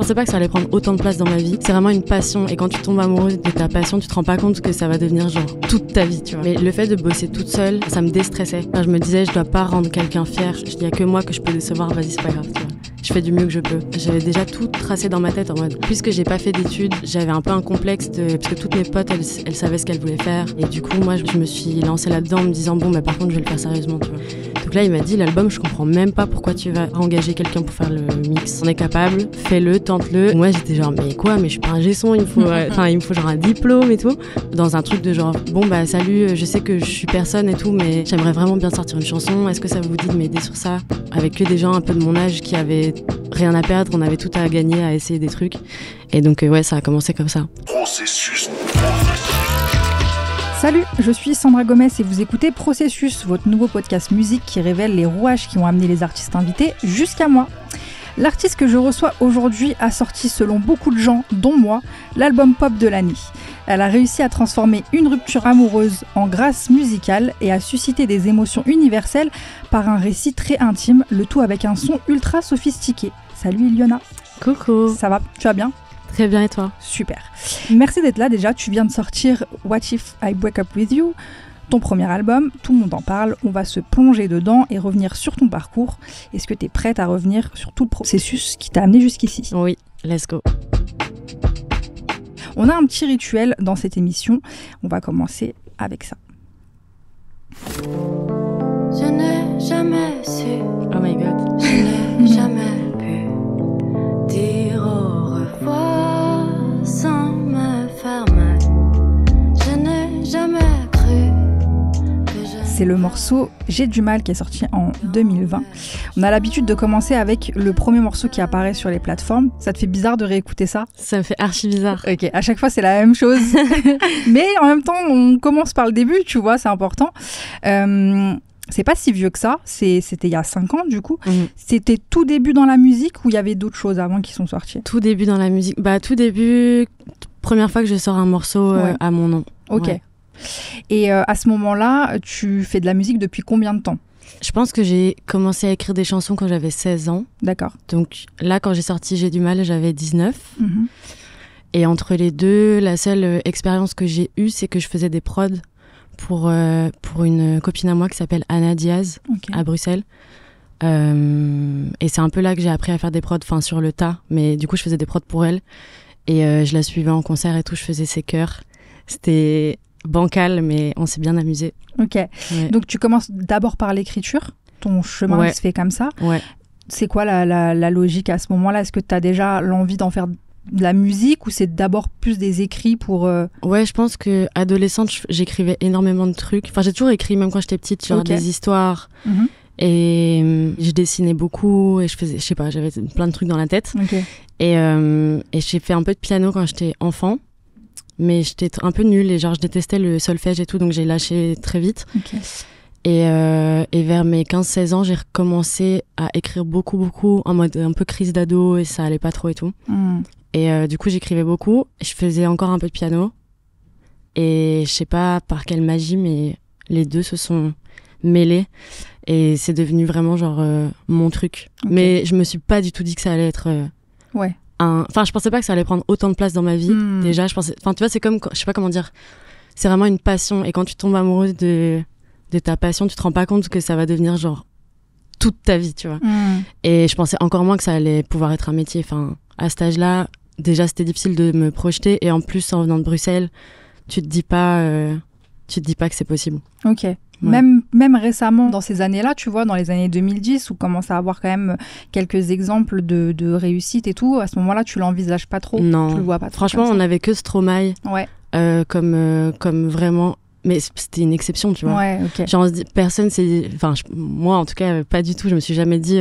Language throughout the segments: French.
pensais pas que ça allait prendre autant de place dans ma vie. C'est vraiment une passion et quand tu tombes amoureuse de ta passion, tu te rends pas compte que ça va devenir genre toute ta vie, tu vois. Mais le fait de bosser toute seule, ça me déstressait. Enfin, je me disais, je dois pas rendre quelqu'un fier. Il y a que moi que je peux décevoir, vas-y, c'est pas grave, tu vois. Je fais du mieux que je peux. J'avais déjà tout tracé dans ma tête en mode, puisque j'ai pas fait d'études, j'avais un peu un complexe parce que toutes mes potes, elles savaient ce qu'elles voulaient faire. Et du coup, moi, je me suis lancée là-dedans en me disant, bon, bah, par contre, je vais le faire sérieusement, tu vois. Donc là, il m'a dit, l'album, je comprends même pas pourquoi tu vas engager quelqu'un pour faire le mix. On est capable, fais-le, tente-le. Moi, j'étais genre, mais quoi, mais je suis pas un G-son, il me faut genre un diplôme et tout. Dans un truc de genre, bon, bah, salut, je sais que je suis personne et tout, mais j'aimerais vraiment bien sortir une chanson. Est-ce que ça vous dit de m'aider sur ça? Avec que des gens un peu de mon âge qui avaient rien à perdre, on avait tout à gagner à essayer des trucs. Et donc, ouais, ça a commencé comme ça. Processus. Salut, je suis Sandra Gomez et vous écoutez Processus, votre nouveau podcast musique qui révèle les rouages qui ont amené les artistes invités jusqu'à moi. L'artiste que je reçois aujourd'hui a sorti, selon beaucoup de gens, dont moi, l'album pop de l'année. Elle a réussi à transformer une rupture amoureuse en grâce musicale et à susciter des émotions universelles par un récit très intime, le tout avec un son ultra sophistiqué. Salut Iliona. Coucou. Ça va? Tu vas bien? Très bien, et toi? Super. Merci d'être là déjà. Tu viens de sortir What If I Break Up With You, ton premier album. Tout le monde en parle. On va se plonger dedans et revenir sur ton parcours. Est-ce que tu es prête à revenir sur tout le processus qui t'a amené jusqu'ici? Oui, let's go. On a un petit rituel dans cette émission. On va commencer avec ça. Je n'ai jamais su. Oh my god. Je n'ai jamais pu dire au revoir sans me faire mal. Je n'ai jamais cru que je... C'est le morceau J'ai du mal qui est sorti en 2020. On a l'habitude de commencer avec le premier morceau qui apparaît sur les plateformes. Ça te fait bizarre de réécouter ça? Ça me fait archi bizarre. Ok, à chaque fois c'est la même chose. Mais en même temps, on commence par le début, tu vois, c'est important. C'est pas si vieux que ça, c'était il y a 5 ans du coup. C'était tout début dans la musique ou il y avait d'autres choses avant qui sont sorties? Tout début dans la musique. Bah, tout début, première fois que je sors un morceau à mon nom. Ok. Ouais. Et à ce moment-là, tu fais de la musique depuis combien de temps? Je pense que j'ai commencé à écrire des chansons quand j'avais 16 ans. D'accord. Donc là, quand j'ai sorti J'ai du mal, j'avais 19. Et entre les deux, la seule expérience que j'ai eue, c'est que je faisais des prods pour une copine à moi qui s'appelle Anna Diaz, à Bruxelles. Et c'est un peu là que j'ai appris à faire des prods, enfin sur le tas. Mais du coup, je faisais des prods pour elle. Et je la suivais en concert et tout, je faisais ses chœurs. C'était bancal, mais on s'est bien amusé. Ok. Ouais. Donc tu commences d'abord par l'écriture, ton chemin se fait comme ça. Ouais. C'est quoi la logique à ce moment-là? Est-ce que tu as déjà l'envie d'en faire de la musique ou c'est d'abord plus des écrits pour... Ouais, je pense que adolescente, j'écrivais énormément de trucs. Enfin, j'ai toujours écrit, même quand j'étais petite, genre des histoires. Et je dessinais beaucoup et je faisais, je sais pas, j'avais plein de trucs dans la tête. Et j'ai fait un peu de piano quand j'étais enfant. Mais j'étais un peu nulle et genre je détestais le solfège et tout, donc j'ai lâché très vite. Et vers mes 15-16 ans, j'ai recommencé à écrire beaucoup, en mode un peu crise d'ado et ça allait pas trop et tout. Et du coup, j'écrivais beaucoup. Je faisais encore un peu de piano. Et je sais pas par quelle magie, mais les deux se sont mêlés. Et c'est devenu vraiment genre mon truc. Mais je me suis pas du tout dit que ça allait être... Enfin, je pensais pas que ça allait prendre autant de place dans ma vie. Déjà, je pensais... Enfin, tu vois, c'est comme... Je sais pas comment dire. C'est vraiment une passion. Et quand tu tombes amoureuse de ta passion, tu te rends pas compte que ça va devenir genre toute ta vie, tu vois. Et je pensais encore moins que ça allait pouvoir être un métier. Enfin, à cet âge-là, déjà, c'était difficile de me projeter. Et en plus, en venant de Bruxelles, tu te dis pas que c'est possible. Ok. Ouais. Même récemment, dans ces années-là, tu vois, dans les années 2010, où on commence à avoir quand même quelques exemples de réussite et tout, à ce moment-là, tu l'envisages pas trop? Non. Tu le vois pas trop? Franchement, on avait que Stromae. Comme vraiment... Mais c'était une exception, tu vois. Ouais, ok. Genre, personne s'est... Enfin, moi, en tout cas, pas du tout. Je me suis jamais dit...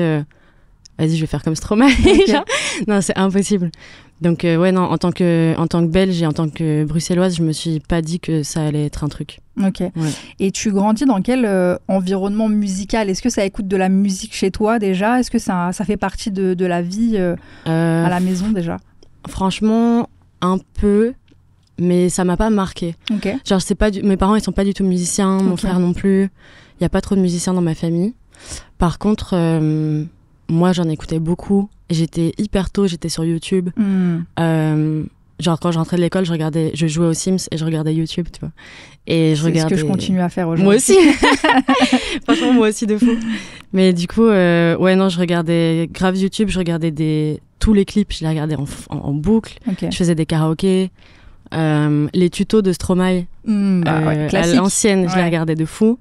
Vas-y, je vais faire comme Stromae. Genre, non, c'est impossible. Donc, non, en tant que Belge et en tant que Bruxelloise, je me suis pas dit que ça allait être un truc. Ok. Ouais. Et tu grandis dans quel environnement musical? Est-ce que ça écoute de la musique chez toi déjà? Est-ce que ça fait partie de la vie à la maison déjà? Franchement, un peu, mais ça m'a pas marqué. Genre, mes parents, ils sont pas du tout musiciens, mon frère non plus. Il y a pas trop de musiciens dans ma famille. Par contre, moi, j'en écoutais beaucoup. j'étais hyper tôt, j'étais sur YouTube. Genre quand je rentrais de l'école, je jouais aux Sims et je regardais YouTube, tu vois. Et je regardais. C'est ce que je continue à faire aujourd'hui. Moi aussi. Franchement, moi aussi de fou. Mais du coup, je regardais grave YouTube, je regardais tous les clips, je les regardais en boucle. Okay. Je faisais des karaokés. Les tutos de Stromae à l'ancienne, je les regardais de fou.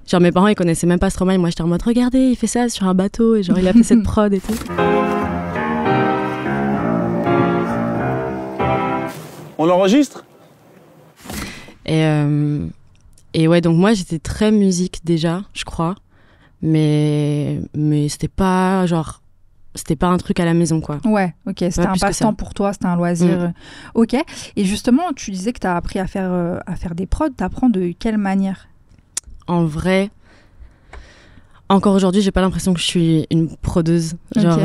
Genre mes parents ils connaissaient même pas Stromae, moi j'étais en mode regardez il fait ça sur un bateau et genre il a fait cette prod et tout. On l'enregistre ? Et ouais, donc moi j'étais très musique déjà, je crois, mais c'était pas un truc à la maison, quoi. Ouais, ok, c'était un passe-temps pour toi, c'était un loisir. Ok, et justement, tu disais que tu as appris à faire des prods, t'apprends de quelle manière ? En vrai, encore aujourd'hui, j'ai pas l'impression que je suis une prodeuse. Genre,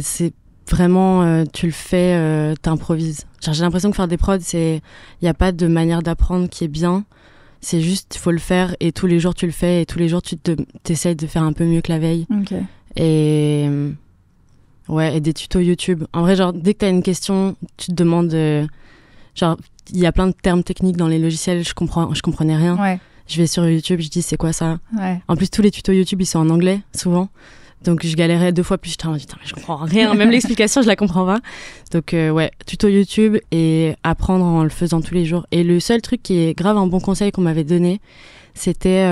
c'est vraiment, tu le fais, t'improvises. Genre, j'ai l'impression que faire des prods, il n'y a pas de manière d'apprendre qui est bien. C'est juste, il faut le faire et tous les jours, tu le fais et tous les jours, tu t'essayes de faire un peu mieux que la veille. Ok. Et des tutos YouTube. En vrai, genre, dès que t'as une question, tu te demandes... genre, il y a plein de termes techniques dans les logiciels, je comprenais rien. Ouais. Je vais sur YouTube, je dis c'est quoi ça ? Ouais. En plus, tous les tutos YouTube, ils sont en anglais, souvent. Donc, je galérais 2 fois plus. J'étais en mode, putain, mais je comprends rien. Même l'explication, je la comprends pas. Donc, tuto YouTube et apprendre en le faisant tous les jours. Et le seul truc qui est grave un bon conseil qu'on m'avait donné, c'était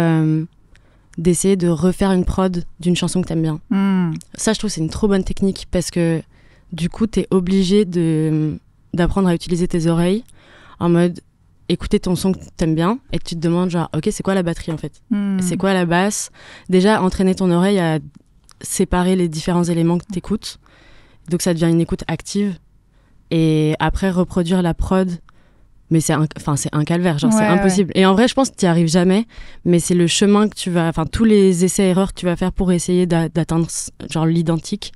d'essayer de refaire une prod d'une chanson que t'aimes bien. Ça, je trouve c'est une trop bonne technique parce que du coup, t'es obligé d'apprendre à utiliser tes oreilles en mode écouter ton son que t'aimes bien et tu te demandes genre, ok, c'est quoi la batterie en fait ? C'est quoi la basse ? Déjà, entraîner ton oreille à séparer les différents éléments que t'écoutes. Donc, ça devient une écoute active. Et après, reproduire la prod, mais c'est un calvaire, genre c'est impossible. Et en vrai, je pense que t'y arrives jamais, mais c'est le chemin que tu vas, tous les essais-erreurs que tu vas faire pour essayer d'atteindre genre l'identique.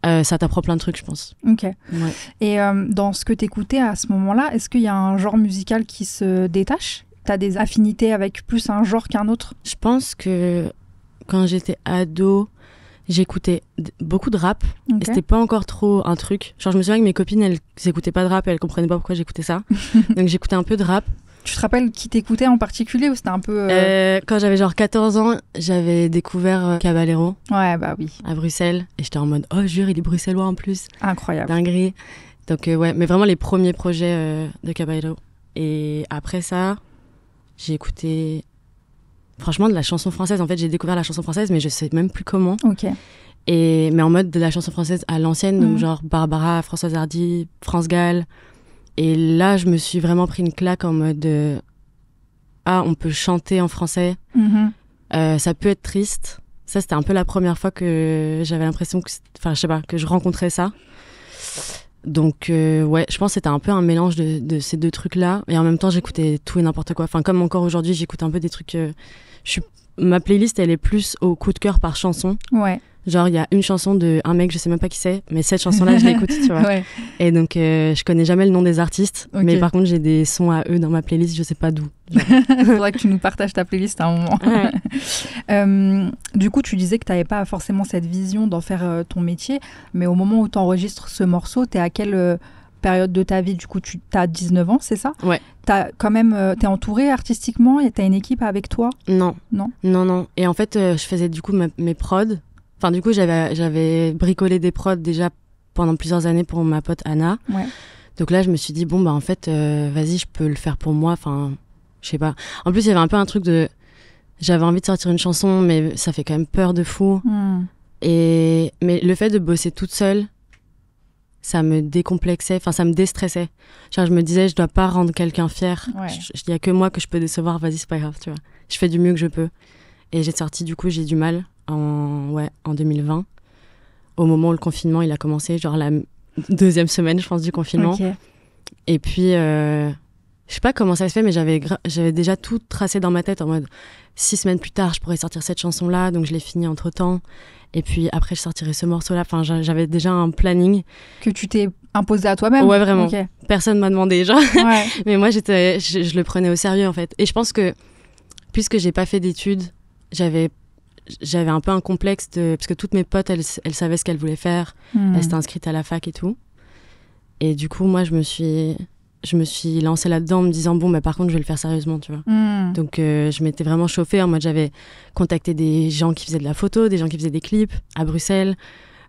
Ça t'apprend plein de trucs, je pense. Ok. Ouais. Et dans ce que t'écoutais à ce moment-là, est-ce qu'il y a un genre musical qui se détache ? T'as des affinités avec plus un genre qu'un autre ? Je pense que quand j'étais ado, j'écoutais beaucoup de rap. Okay. Et c'était pas encore trop un truc. Genre, je me souviens que mes copines, elles écoutaient pas de rap et elles comprenaient pas pourquoi j'écoutais ça. Donc, j'écoutais un peu de rap. Tu te rappelles qui t'écoutait en particulier ou c'était un peu... Quand j'avais genre 14 ans, j'avais découvert Caballero. Ouais, bah oui. À Bruxelles. Et j'étais en mode, oh, jure, il est bruxellois en plus. Incroyable. Dinguerie. Donc, mais vraiment les premiers projets de Caballero. Et après ça, j'ai écouté... Franchement, de la chanson française. En fait, j'ai découvert la chanson française, mais je sais même plus comment. Ok. Mais en mode de la chanson française à l'ancienne, donc genre Barbara, Françoise Hardy, France Gall. Et là, je me suis vraiment pris une claque en mode on peut chanter en français. Ça peut être triste. Ça, c'était un peu la première fois que j'avais l'impression que, je sais pas, que je rencontrais ça. Donc, je pense que c'était un peu un mélange de ces deux trucs-là. Et en même temps, j'écoutais tout et n'importe quoi. Enfin, comme encore aujourd'hui, j'écoute un peu des trucs... ma playlist, elle est plus au coup de cœur par chanson. Ouais. Genre, il y a une chanson d'un mec, je sais même pas qui c'est, mais cette chanson-là, je l'écoute, tu vois. Ouais. Et donc, je connais jamais le nom des artistes, mais par contre, j'ai des sons à eux dans ma playlist, je sais pas d'où. Il faudrait que tu nous partages ta playlist à un moment. Ouais. Du coup, tu disais que tu n'avais pas forcément cette vision d'en faire ton métier, mais au moment où tu enregistres ce morceau, tu es à quelle période de ta vie ? Du coup, tu as 19 ans, c'est ça ? Ouais. T'es entourée artistiquement et t'as une équipe avec toi ? Non. Et en fait, je faisais du coup mes prods. Enfin, du coup, j'avais bricolé des prods déjà pendant plusieurs années pour ma pote Anna. Ouais. Donc là, je me suis dit, en fait, vas-y, je peux le faire pour moi. Enfin, je sais pas. En plus, il y avait un peu un truc de... J'avais envie de sortir une chanson, mais ça fait quand même peur de fou. Mais le fait de bosser toute seule, ça me décomplexait, ça me déstressait. Genre, je me disais, je dois pas rendre quelqu'un fier. Ouais. Il y a que moi que je peux décevoir, vas-y, c'est pas grave, tu vois. Je fais du mieux que je peux. Et j'ai sorti, du coup, J'ai du mal en 2020, au moment où le confinement il a commencé, genre la 2e semaine je pense du confinement. Okay. Et puis je sais pas comment ça se fait, mais j'avais déjà tout tracé dans ma tête en mode 6 semaines plus tard je pourrais sortir cette chanson là, donc je l'ai finie entre temps et puis après je sortirai ce morceau là. Enfin, j'avais déjà un planning que tu t'es imposé à toi-même. Ouais, vraiment. Okay. Personne m'a demandé, genre. Ouais. Mais moi je le prenais au sérieux en fait, et je pense que puisque j'ai pas fait d'études, j'avais un peu un complexe parce que toutes mes potes, elles savaient ce qu'elles voulaient faire. Elles s'étaient inscrites à la fac et tout. Et du coup, moi, je me suis lancée là-dedans en me disant, bon, par contre, je vais le faire sérieusement, tu vois. Donc, je m'étais vraiment chauffée. En mode, j'avais contacté des gens qui faisaient de la photo, des gens qui faisaient des clips à Bruxelles.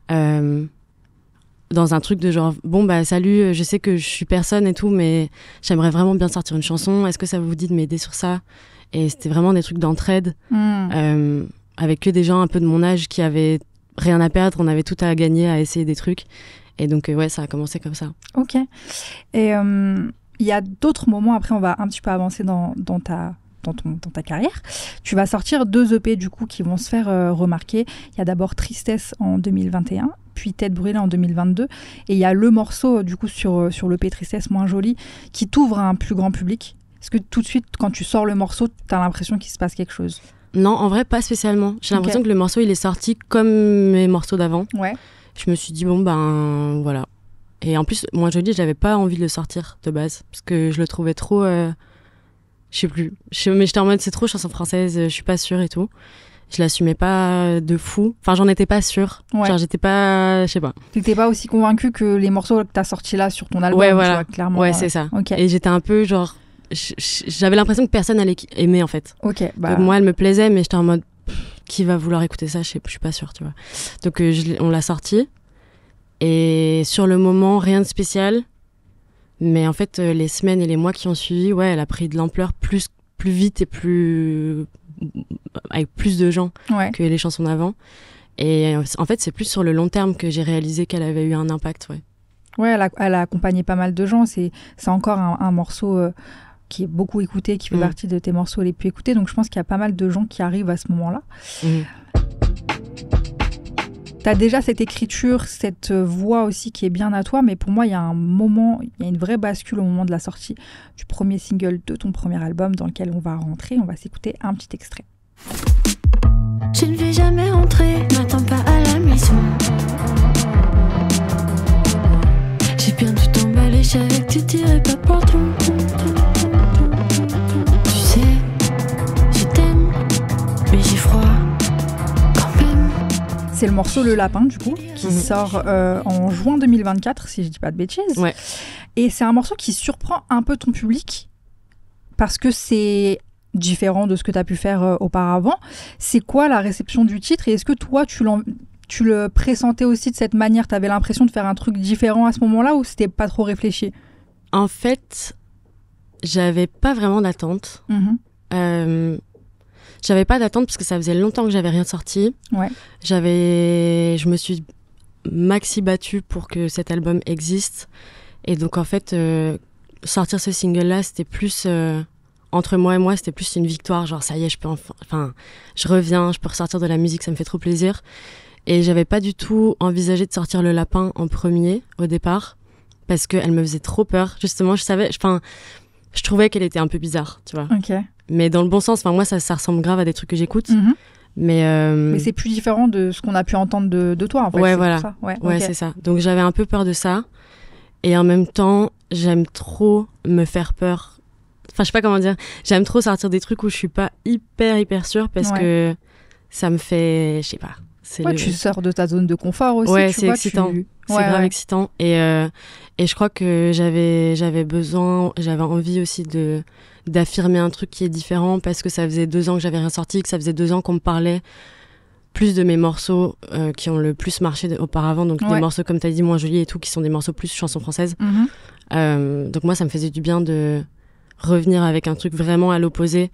Dans un truc de genre, bon, salut, je sais que je suis personne et tout, mais j'aimerais vraiment bien sortir une chanson. Est-ce que ça vous dit de m'aider sur ça ? Et c'était vraiment des trucs d'entraide. Avec que des gens un peu de mon âge qui avaient rien à perdre. On avait tout à gagner à essayer des trucs. Et donc, ça a commencé comme ça. Ok. Et il y a d'autres moments, après on va un petit peu avancer dans ta carrière. Tu vas sortir 2 EP du coup qui vont se faire remarquer. Il y a d'abord Tristesse en 2021, puis Tête brûlée en 2022. Et il y a le morceau du coup sur l'EP Tristesse, Moins jolie, qui t'ouvre à un plus grand public. Est-ce que tout de suite, quand tu sors le morceau, t'as l'impression qu'il se passe quelque chose ? Non, en vrai, pas spécialement. J'ai l'impression que le morceau, il est sorti comme mes morceaux d'avant. Ouais. Je me suis dit, bon, voilà. Et en plus, Moins jolie, j'avais pas envie de le sortir de base, parce que je le trouvais trop... je sais plus. Mais j'étais en mode, c'est trop chanson française, je suis pas sûre et tout. Je l'assumais pas de fou. Enfin, j'en étais pas sûre. Ouais. Genre, j'étais pas... Je sais pas. T'étais pas aussi convaincue que les morceaux que t'as sortis là sur ton album, ouais, voilà. Tu vois, clairement. Ouais, c'est ça. Okay. Et j'étais un peu genre... J'avais l'impression que personne allait aimer, en fait. Ok. Donc, moi, elle me plaisait, mais j'étais en mode... Qui va vouloir écouter ça ? Je suis pas sûre, tu vois. Donc, on l'a sorti. Et sur le moment, rien de spécial. Mais en fait, les semaines et les mois qui ont suivi, elle a pris de l'ampleur plus vite et avec plus de gens que les chansons d'avant. Et en fait, c'est plus sur le long terme que j'ai réalisé qu'elle avait eu un impact. Ouais, elle a accompagné pas mal de gens. C'est encore un morceau qui est beaucoup écouté, qui fait partie de tes morceaux les plus écoutés. Donc je pense qu'il y a pas mal de gens qui arrivent à ce moment-là. T'as déjà cette écriture, cette voix aussi qui est bien à toi, mais pour moi, il y a un moment, il y a une vraie bascule au moment de la sortie du premier single de ton premier album dans lequel on va rentrer. On va s'écouter un petit extrait. Je ne vais jamais rentrer, n'attends pas à la maison. J'ai bien tout emballé, je savais que tu dirais pas pardon. Tu sais, je t'aime, mais j'ai froid. C'est le morceau Le Lapin, du coup, qui sort en juin 2024, si je dis pas de bêtises. Ouais. Et c'est un morceau qui surprend un peu ton public, parce que c'est différent de ce que tu as pu faire auparavant. C'est quoi la réception du titre ? Et est-ce que toi, tu le pressentais aussi de cette manière ? Tu avais l'impression de faire un truc différent à ce moment-là, ou c'était pas trop réfléchi ? En fait, j'avais pas vraiment d'attente. J'avais pas d'attente parce que ça faisait longtemps que j'avais rien sorti. Ouais. Je me suis maxi battue pour que cet album existe. Et donc, en fait, sortir ce single-là, c'était plus... entre moi et moi, c'était plus une victoire. Genre, ça y est, je reviens, je peux ressortir de la musique, ça me fait trop plaisir. Et j'avais pas du tout envisagé de sortir Le Lapin en premier, au départ, parce qu'elle me faisait trop peur. Justement, je trouvais qu'elle était un peu bizarre, tu vois. Ok. Mais dans le bon sens, moi, ça ressemble grave à des trucs que j'écoute. Mais c'est plus différent de ce qu'on a pu entendre de toi, en fait. Ouais, voilà. Ça. Ouais, okay. C'est ça. Donc, j'avais un peu peur de ça. Et en même temps, j'aime trop me faire peur. Enfin, je sais pas comment dire. J'aime trop sortir des trucs où je suis pas hyper sûre parce que ça me fait... Je sais pas. Tu sors de ta zone de confort aussi. Ouais, c'est excitant. C'est grave excitant. Et je crois que j'avais envie aussi d'affirmer un truc qui est différent parce que ça faisait 2 ans que j'avais rien sorti, que ça faisait 2 ans qu'on me parlait plus de mes morceaux qui ont le plus marché auparavant, donc des morceaux comme t'as dit, Moins jolie et tout, qui sont des morceaux plus chansons françaises. Donc moi, ça me faisait du bien de revenir avec un truc vraiment à l'opposé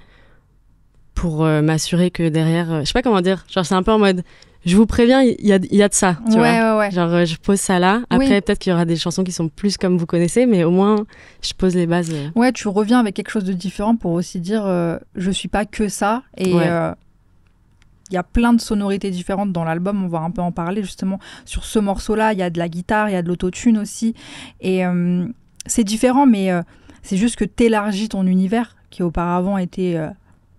pour m'assurer que derrière, je sais pas comment dire, genre c'est un peu en mode... Je vous préviens, il y a de ça, tu vois. Ouais. Genre, je pose ça là. Après, peut-être qu'il y aura des chansons qui sont plus comme vous connaissez, mais au moins, je pose les bases. Ouais, tu reviens avec quelque chose de différent pour aussi dire je suis pas que ça. Et il y a plein de sonorités différentes dans l'album. On va un peu en parler, justement. Sur ce morceau-là, il y a de la guitare, il y a de l'autotune aussi. Et c'est différent, mais c'est juste que t'élargis ton univers, qui auparavant était...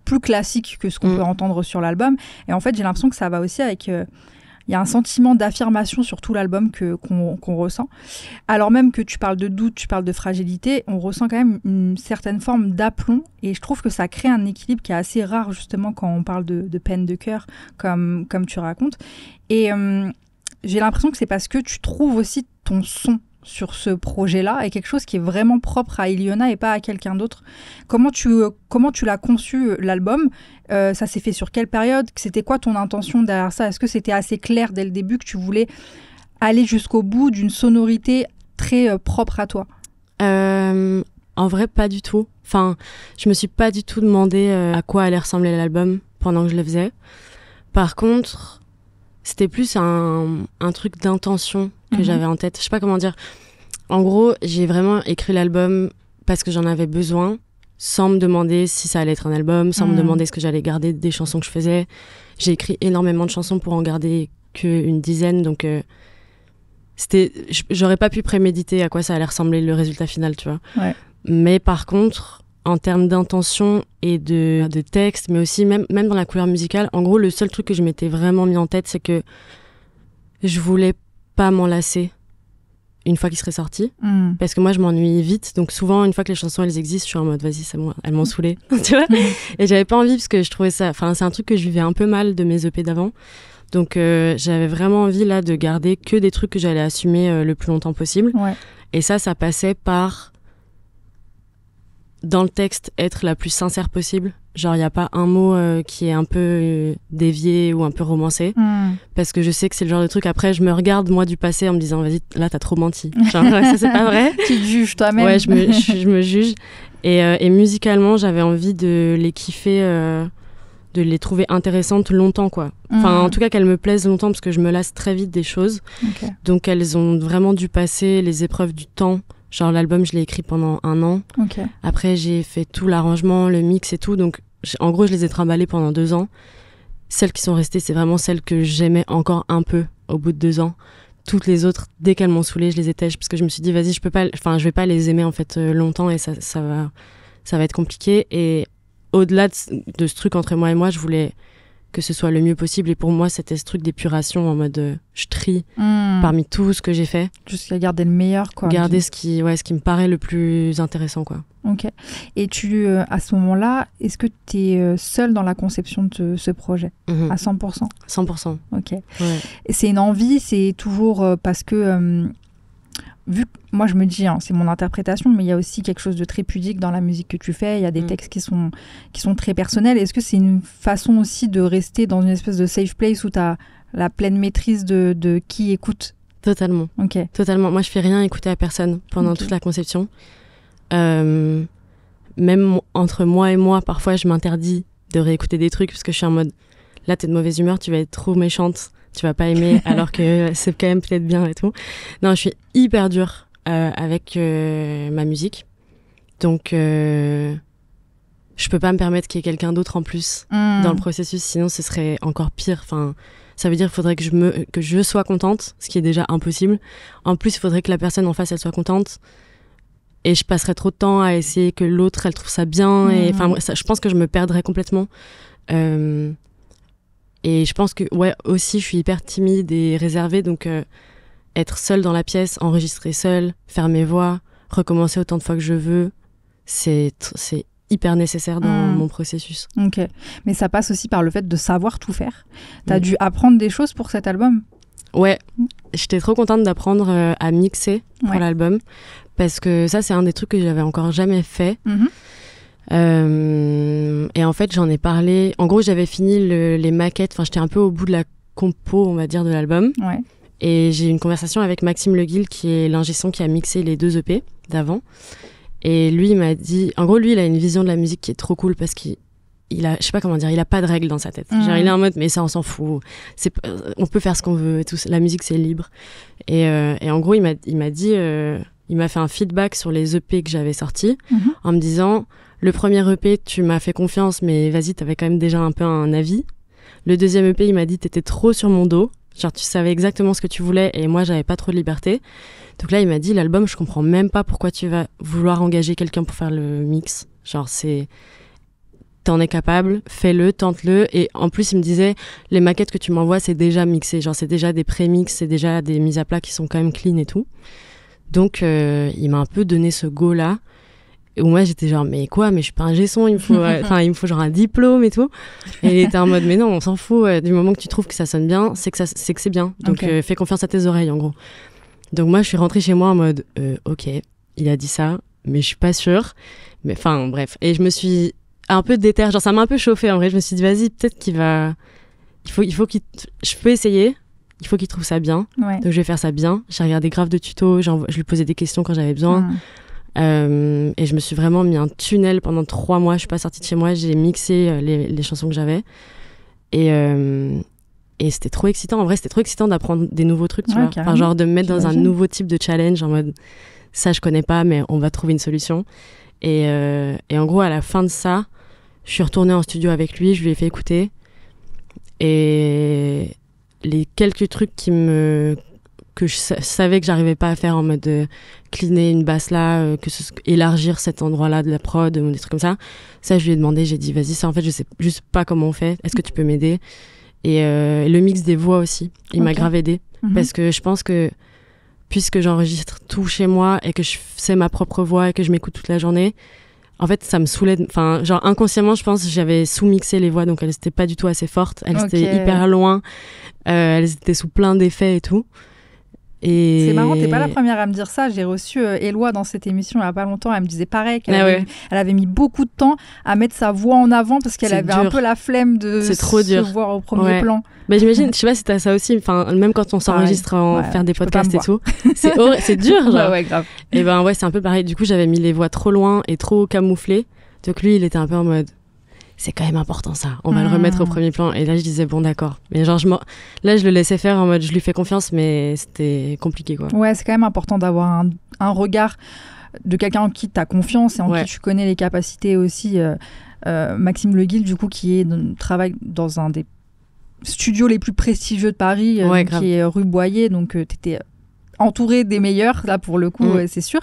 plus classique que ce qu'on peut entendre sur l'album. Et en fait, j'ai l'impression que ça va aussi avec... Il Il y a un sentiment d'affirmation sur tout l'album qu'on ressent. Alors même que tu parles de doute, tu parles de fragilité, on ressent quand même une certaine forme d'aplomb. Et je trouve que ça crée un équilibre qui est assez rare, justement, quand on parle de peine de cœur, comme tu racontes. Et j'ai l'impression que c'est parce que tu trouves aussi ton son sur ce projet-là et quelque chose qui est vraiment propre à Iliona et pas à quelqu'un d'autre. Comment tu l'as conçu, l'album ? Ça s'est fait sur quelle période ? C'était quoi ton intention derrière ça ? Est-ce que c'était assez clair dès le début que tu voulais aller jusqu'au bout d'une sonorité très propre à toi ? En vrai, pas du tout. Enfin, je me suis pas du tout demandé à quoi allait ressembler l'album pendant que je le faisais. Par contre, c'était plus un truc d'intention que j'avais en tête. Je sais pas comment dire. En gros, j'ai vraiment écrit l'album parce que j'en avais besoin, sans me demander si ça allait être un album, sans me demander ce que j'allais garder des chansons que je faisais. J'ai écrit énormément de chansons pour en garder qu'une dizaine, donc j'aurais pas pu préméditer à quoi ça allait ressembler le résultat final, tu vois. Ouais. Mais par contre, en termes d'intention et de texte, mais aussi même dans la couleur musicale, en gros, le seul truc que je m'étais vraiment mis en tête, c'est que je voulais pas m'en lasser une fois qu'il serait sorti, parce que moi je m'ennuie vite, donc souvent une fois que les chansons elles existent, je suis en mode vas-y c'est bon, elles m'ont saoulée, tu vois. Et j'avais pas envie parce que je trouvais ça, enfin c'est un truc que je vivais un peu mal de mes EP d'avant, donc j'avais vraiment envie là de garder que des trucs que j'allais assumer le plus longtemps possible. Ouais. Et ça passait par, dans le texte, être la plus sincère possible. Genre, il n'y a pas un mot qui est un peu dévié ou un peu romancé. Parce que je sais que c'est le genre de truc. Après, je me regarde, moi, du passé en me disant, vas-y, là, t'as trop menti. Genre, ça, c'est pas vrai. Tu te juges toi-même. Ouais, je me juge. Et musicalement, j'avais envie de les kiffer, de les trouver intéressantes longtemps, quoi. Enfin, en tout cas, qu'elles me plaisent longtemps, parce que je me lasse très vite des choses. Okay. Donc, elles ont vraiment dû passer les épreuves du temps. Genre, l'album, je l'ai écrit pendant 1 an. Okay. Après, j'ai fait tout l'arrangement, le mix et tout. Donc, en gros, je les ai trimballées pendant 2 ans. Celles qui sont restées, c'est vraiment celles que j'aimais encore un peu au bout de 2 ans. Toutes les autres, dès qu'elles m'ont saoulée, je les étège parce que je me suis dit, vas-y, je vais pas les aimer en fait longtemps et ça va être compliqué. Et au-delà de ce truc entre moi et moi, je voulais que ce soit le mieux possible. Et pour moi, c'était ce truc d'épuration en mode je trie parmi tout ce que j'ai fait. Jusqu'à garder le meilleur, quoi. Garder ce qui me paraît le plus intéressant, quoi. Ok. Et à ce moment-là, est-ce que tu es seule dans la conception de ce projet à 100% ? 100%. Ok. Ouais. Et c'est une envie, c'est toujours parce que... vu que moi je me dis, c'est mon interprétation, mais il y a aussi quelque chose de très pudique dans la musique que tu fais, il y a des textes qui sont très personnels. Est-ce que c'est une façon aussi de rester dans une espèce de safe place où tu as la pleine maîtrise de qui écoute ? Totalement. Ok. Totalement. Moi je fais rien écouter à personne pendant toute la conception. Même entre moi et moi, parfois je m'interdis de réécouter des trucs parce que je suis en mode, là t'es de mauvaise humeur, tu vas être trop méchante, tu vas pas aimer alors que c'est quand même peut-être bien et tout. Non, je suis hyper dure avec ma musique, donc je peux pas me permettre qu'il y ait quelqu'un d'autre en plus dans le processus, sinon ce serait encore pire. Enfin, ça veut dire qu'il faudrait que je sois contente, ce qui est déjà impossible. En plus, il faudrait que la personne en face elle soit contente. Et je passerais trop de temps à essayer que l'autre elle trouve ça bien. Et enfin, je pense que je me perdrais complètement. Et je pense que aussi je suis hyper timide et réservée, donc être seule dans la pièce, enregistrer seule, faire mes voix, recommencer autant de fois que je veux, c'est hyper nécessaire dans mon processus. Ok, mais ça passe aussi par le fait de savoir tout faire. T'as dû apprendre des choses pour cet album ? Ouais, j'étais trop contente d'apprendre à mixer pour l'album, parce que ça c'est un des trucs que j'avais encore jamais fait. Et en fait j'en ai parlé, en gros j'avais fini les maquettes, enfin j'étais un peu au bout de la compo on va dire de l'album, et j'ai eu une conversation avec Maxime Leguil qui est l'ingé son qui a mixé les 2 EP d'avant, et lui il m'a dit, en gros lui il a une vision de la musique qui est trop cool parce qu'il a, je sais pas comment dire, il a pas de règles dans sa tête. Genre il est en mode mais ça on s'en fout, on peut faire ce qu'on veut et tout, la musique c'est libre. Et en gros il m'a dit, il m'a fait un feedback sur les EP que j'avais sortis en me disant, le premier EP tu m'as fait confiance mais vas-y t'avais quand même déjà un peu un avis. Le deuxième EP il m'a dit t'étais trop sur mon dos, genre tu savais exactement ce que tu voulais et moi j'avais pas trop de liberté. Donc là il m'a dit, l'album je comprends même pas pourquoi tu vas vouloir engager quelqu'un pour faire le mix, genre t'en es capable, fais-le, tente-le. Et en plus, il me disait, les maquettes que tu m'envoies, c'est déjà mixé. Genre, c'est déjà des pré-mix, c'est déjà des mises à plat qui sont quand même clean et tout. Donc, il m'a un peu donné ce go-là. Où moi, j'étais genre, mais quoi, mais je suis pas ingé son, il me faut genre un diplôme et tout. Et il était en mode, mais non, on s'en fout. Du moment que tu trouves que ça sonne bien, c'est que c'est bien. Donc, fais confiance à tes oreilles, en gros. Donc, moi, je suis rentrée chez moi en mode, ok, il a dit ça, mais je suis pas sûre. Mais enfin, bref. Et je me suis un peu déterre, genre ça m'a un peu chauffée en vrai. Je me suis dit, vas-y, peut-être je peux essayer. Il faut qu'il trouve ça bien. Ouais. Donc je vais faire ça bien. J'ai regardé grave de tutos, je lui posais des questions quand j'avais besoin. Et je me suis vraiment mis un tunnel pendant 3 mois. Je suis pas sortie de chez moi, j'ai mixé les chansons que j'avais. Et c'était trop excitant. En vrai, c'était trop excitant d'apprendre des nouveaux trucs, tu vois. Enfin, genre de me mettre dans un nouveau type de challenge en mode, ça je connais pas, mais on va trouver une solution. Et en gros, à la fin de ça, je suis retournée en studio avec lui, je lui ai fait écouter. Et les quelques trucs que je savais que j'arrivais pas à faire en mode cleaner une basse là, élargir cet endroit-là de la prod, des trucs comme ça, je lui ai demandé, j'ai dit, vas-y, ça en fait, je sais juste pas comment on fait, est-ce que tu peux m'aider? Et le mix des voix aussi, il m'a grave aidé. Parce que je pense que puisque j'enregistre tout chez moi et que je sais ma propre voix et que je m'écoute toute la journée, en fait, ça me saoulait. Enfin, genre inconsciemment, je pense que j'avais sous-mixé les voix, donc elles n'étaient pas du tout assez fortes. Elles étaient hyper loin. Elles étaient sous plein d'effets et tout. Et... C'est marrant, t'es pas la première à me dire ça. J'ai reçu Éloi dans cette émission il y a pas longtemps. Elle me disait pareil, elle avait mis beaucoup de temps à mettre sa voix en avant parce qu'elle avait un peu la flemme de se voir au premier plan. Bah, j'imagine, je sais pas si t'as ça aussi, enfin, même quand on s'enregistre faire des podcasts et tout, c'est dur, genre. Ouais, grave. Et ben ouais, c'est un peu pareil. Du coup, j'avais mis les voix trop loin et trop camouflées. Donc lui, il était un peu en mode, c'est quand même important ça, on va le remettre au premier plan. Et là, je disais, bon, d'accord. Mais genre, là, je le laissais faire en mode, je lui fais confiance, mais c'était compliqué, quoi. Ouais, c'est quand même important d'avoir un regard de quelqu'un en qui t'as confiance et en qui tu connais les capacités aussi. Maxime Le Guil, du coup, travaille dans un des studios les plus prestigieux de Paris, qui est rue Boyer, donc t'étais entouré des meilleurs, là pour le coup, c'est sûr.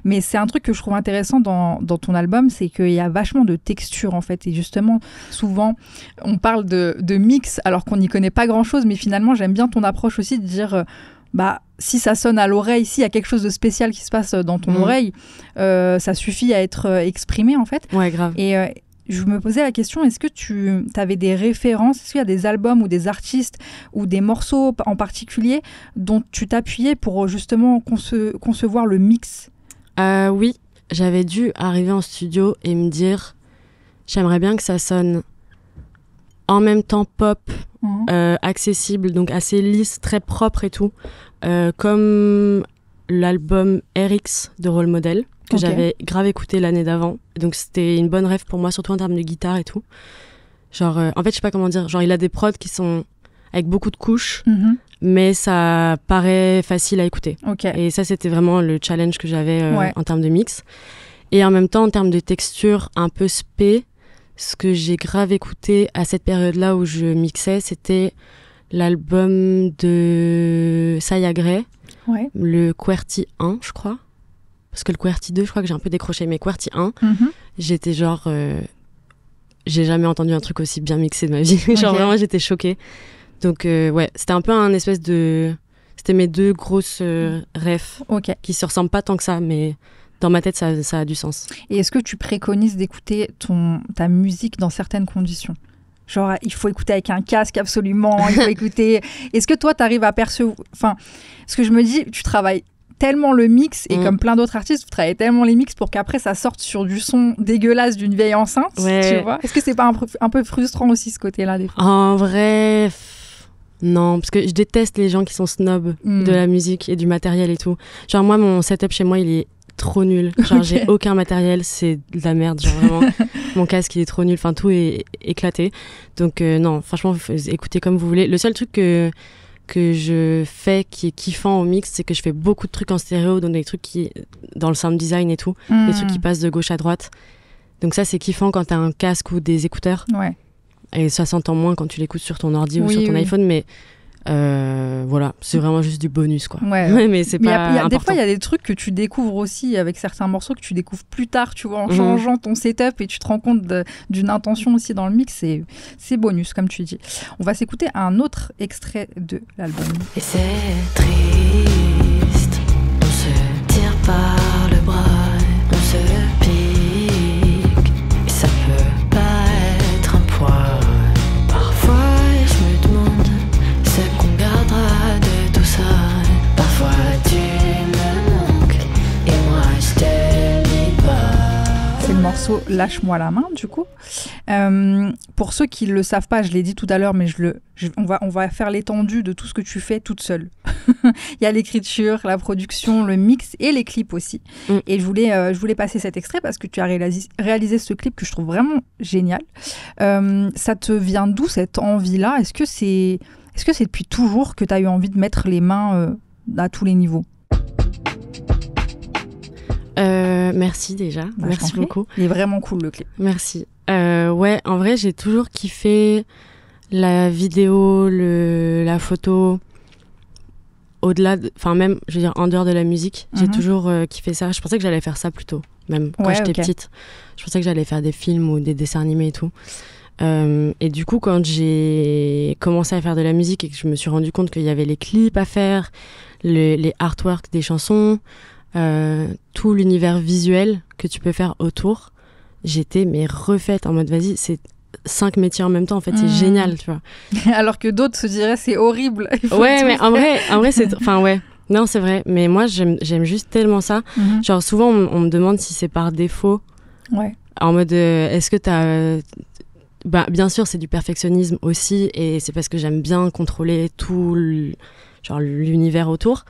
Mais c'est un truc que je trouve intéressant dans ton album, c'est qu'il y a vachement de texture en fait. Et justement, souvent, on parle de mix alors qu'on n'y connaît pas grand-chose, mais finalement, j'aime bien ton approche aussi de dire... si ça sonne à l'oreille, s'il y a quelque chose de spécial qui se passe dans ton oreille, ça suffit à être exprimé en fait. Ouais, grave. Et je me posais la question, est-ce que tu avais des références, est-ce qu'il y a des albums ou des artistes ou des morceaux en particulier dont tu t'appuyais pour justement concevoir le mix? Oui, j'avais dû arriver en studio et me dire, j'aimerais bien que ça sonne en même temps pop, accessible, donc assez lisse, très propre et tout, comme l'album RX de Role Model, que j'avais grave écouté l'année d'avant. Donc c'était une bonne rêve pour moi, surtout en termes de guitare et tout. Genre, en fait, je sais pas comment dire, genre il a des prods qui sont avec beaucoup de couches, mais ça paraît facile à écouter. Et ça, c'était vraiment le challenge que j'avais en termes de mix. Et en même temps, en termes de texture un peu spé, ce que j'ai grave écouté à cette période-là où je mixais, c'était l'album de Saya Gray, le QWERTY 1, je crois. Parce que le QWERTY 2, je crois que j'ai un peu décroché, mais QWERTY 1, j'étais genre... j'ai jamais entendu un truc aussi bien mixé de ma vie. Genre vraiment, j'étais choquée. Donc c'était un peu un espèce de... C'était mes deux grosses refs qui se ressemblent pas tant que ça, mais... Dans ma tête, ça a du sens. Et est-ce que tu préconises d'écouter ta musique dans certaines conditions ? Genre, il faut écouter avec un casque absolument, il faut écouter... Est-ce que toi, tu arrives à percevoir... Enfin, ce que je me dis, tu travailles tellement le mix, et comme plein d'autres artistes, vous travaillez tellement les mix pour qu'après, ça sorte sur du son dégueulasse d'une vieille enceinte, tu vois ? Est-ce que c'est pas un peu frustrant aussi, ce côté-là, des fois ? En vrai... Non, parce que je déteste les gens qui sont snobs de la musique et du matériel et tout. Genre, moi, mon setup chez moi, il est trop nul. Genre, j'ai aucun matériel, c'est de la merde. Genre, vraiment, mon casque, il est trop nul. Enfin, tout est éclaté. Donc, non, franchement, écoutez comme vous voulez. Le seul truc que je fais qui est kiffant au mix, c'est que je fais beaucoup de trucs en stéréo, donc des trucs dans le sound design et tout, des trucs qui passent de gauche à droite. Donc ça, c'est kiffant quand t'as un casque ou des écouteurs. Et ça s'entend moins quand tu l'écoutes sur ton ordi ou sur ton iPhone, mais Voilà, c'est vraiment juste du bonus, quoi. Ouais. Mais c'est pas important. Des fois, il y a des trucs que tu découvres aussi avec certains morceaux que tu découvres plus tard, tu vois, en changeant ton setup et tu te rends compte d'une intention aussi dans le mix. C'est bonus, comme tu dis. On va s'écouter un autre extrait de l'album. Et c'est triste, on se tire par le bras, on se pique, et ça peut pas être un poids. Parfois je me demande ce qu'on gardera de tout ça. Parfois tu me manques, et moi je te dis pas. C'est le morceau Lâche-moi la main, du coup. Pour ceux qui ne le savent pas, je l'ai dit tout à l'heure, mais on va faire l'étendue de tout ce que tu fais toute seule. Il y a l'écriture, la production, le mix et les clips aussi. Et je voulais passer cet extrait parce que tu as réalisé ce clip que je trouve vraiment génial. Ça te vient d'où cette envie-là ? Est-ce que c'est depuis toujours que tu as eu envie de mettre les mains à tous les niveaux ? Merci déjà, merci beaucoup. Il est vraiment cool le clip. Merci. Ouais, en vrai, j'ai toujours kiffé la vidéo, la photo, au-delà, enfin même, je veux dire, en dehors de la musique, j'ai toujours kiffé ça. Je pensais que j'allais faire ça plus tôt, même quand j'étais petite. Je pensais que j'allais faire des films ou des dessins animés et tout. Et du coup, quand j'ai commencé à faire de la musique et que je me suis rendu compte qu'il y avait les clips à faire, les artworks des chansons, tout l'univers visuel que tu peux faire autour, j'étais refaite en mode vas-y, c'est 5 métiers en même temps, en fait, c'est génial, tu vois. Alors que d'autres se diraient c'est horrible. Ouais, mais en vrai c'est, enfin ouais, non c'est vrai, mais moi j'aime juste tellement ça. Genre souvent on me demande si c'est par défaut. Ouais. En mode est-ce que t'as bah, bien sûr c'est du perfectionnisme aussi et c'est parce que j'aime bien contrôler tout l'univers autour.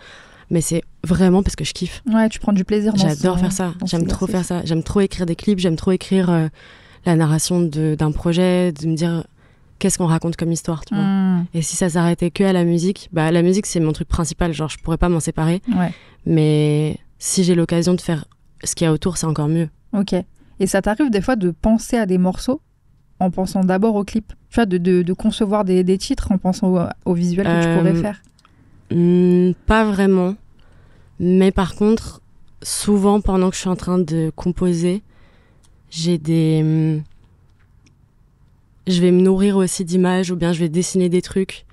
Mais c'est vraiment parce que je kiffe. Ouais, tu prends du plaisir. J'adore faire ça. J'aime trop faire ça. J'aime trop écrire des clips. J'aime trop écrire la narration d'un projet, de me dire qu'est-ce qu'on raconte comme histoire, tu vois. Et si ça s'arrêtait que à la musique, bah la musique c'est mon truc principal. Genre je pourrais pas m'en séparer. Ouais. Mais si j'ai l'occasion de faire ce qu'il y a autour, c'est encore mieux. Ok. Et ça t'arrive des fois de penser à des morceaux en pensant d'abord au clip, tu vois, de concevoir des titres en pensant au visuel que tu pourrais faire. Pas vraiment. Mais par contre, souvent pendant que je suis en train de composer, je vais me nourrir aussi d'images ou bien je vais dessiner des trucs.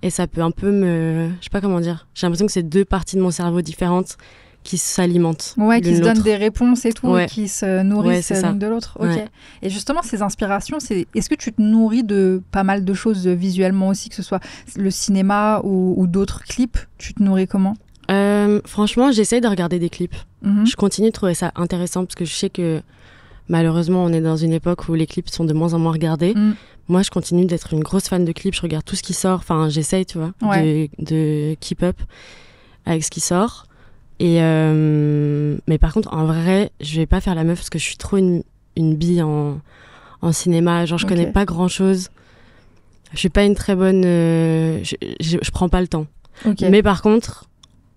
Et ça peut un peu je sais pas comment dire. J'ai l'impression que c'est 2 parties de mon cerveau différentes qui s'alimentent. Ouais, qui se donnent des réponses et tout, ouais. Et qui se nourrissent l'une de l'autre. Ok. Ouais. Et justement, ces inspirations, est-ce que tu te nourris de pas mal de choses visuellement aussi, que ce soit le cinéma ou d'autres clips? Tu te nourris comment? Franchement, j'essaye de regarder des clips. Je continue de trouver ça intéressant parce que je sais que malheureusement, on est dans une époque où les clips sont de moins en moins regardés. Moi, je continue d'être une grosse fan de clips. Je regarde tout ce qui sort. Enfin, j'essaye, tu vois, de keep up avec ce qui sort. Et mais par contre, en vrai, je vais pas faire la meuf parce que je suis trop une bille en cinéma. Genre, je connais pas grand-chose. Je suis pas une très bonne... je prends pas le temps. Mais par contre...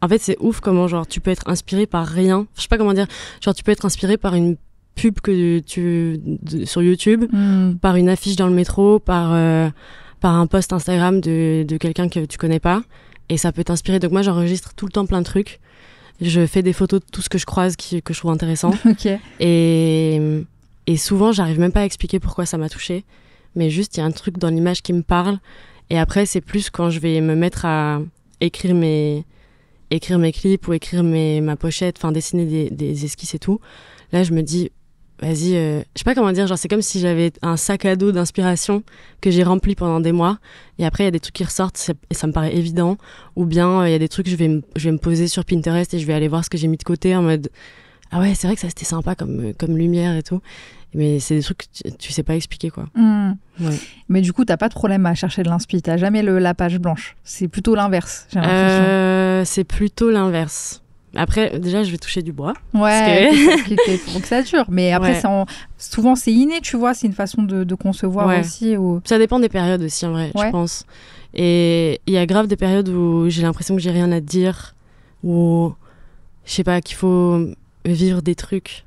En fait, c'est ouf comment genre tu peux être inspiré par rien. Je sais pas comment dire. Genre tu peux être inspiré par une pub sur YouTube, par une affiche dans le métro, par un post Instagram de quelqu'un que tu connais pas, et ça peut t'inspirer. Donc moi, j'enregistre tout le temps plein de trucs. Je fais des photos de tout ce que je croise que je trouve intéressant. Et souvent, j'arrive même pas à expliquer pourquoi ça m'a touchée, mais juste il y a un truc dans l'image qui me parle. Et après, c'est plus quand je vais me mettre à écrire mes clips ou écrire ma pochette, enfin dessiner des esquisses et tout. Là, je me dis, vas-y, je sais pas comment dire, genre c'est comme si j'avais un sac à dos d'inspiration que j'ai rempli pendant des mois. Et après, il y a des trucs qui ressortent et ça me paraît évident. Ou bien, il y a des trucs, je vais me poser sur Pinterest et je vais aller voir ce que j'ai mis de côté en mode, ah ouais, c'est vrai que ça c'était sympa comme lumière et tout. Mais c'est des trucs que tu sais pas expliquer, quoi. Ouais. Mais du coup, t'as pas de problème à chercher de l'inspi. T'as jamais la page blanche. C'est plutôt l'inverse, j'ai l'impression. C'est plutôt l'inverse. Après, déjà, je vais toucher du bois. Ouais, pour que ça dure. Mais après, souvent, c'est inné, tu vois. C'est une façon de concevoir aussi. Ou... Ça dépend des périodes aussi, en vrai, je pense. Et il y a grave des périodes où j'ai l'impression que j'ai rien à te dire. Ou, je sais pas, qu'il faut vivre des trucs.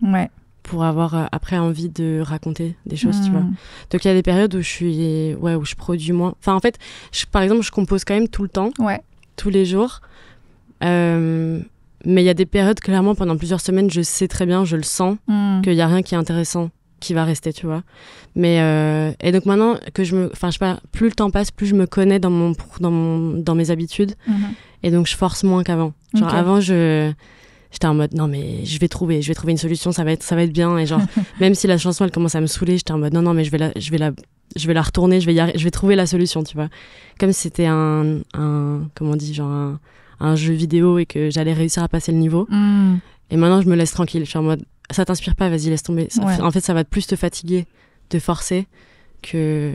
pour avoir après envie de raconter des choses, tu vois. Donc il y a des périodes où où je produis moins. Enfin en fait, par exemple, je compose quand même tout le temps, tous les jours. Mais il y a des périodes, clairement, pendant plusieurs semaines, je sais très bien, je le sens, qu'il y a rien qui est intéressant qui va rester, tu vois. Mais et donc maintenant que je sais pas, plus le temps passe, plus je me connais dans mes habitudes, et donc je force moins qu'avant. Genre avant, j'étais en mode non mais je vais trouver une solution, ça va être bien, et genre même si la chanson elle commence à me saouler, j'étais en mode non mais je vais la retourner, je vais trouver la solution, tu vois, comme si c'était un comment on dit, genre un jeu vidéo et que j'allais réussir à passer le niveau. Et maintenant je me laisse tranquille, je suis en mode ça t'inspire pas, vas-y laisse tomber. En fait ça va plus te fatiguer de forcer que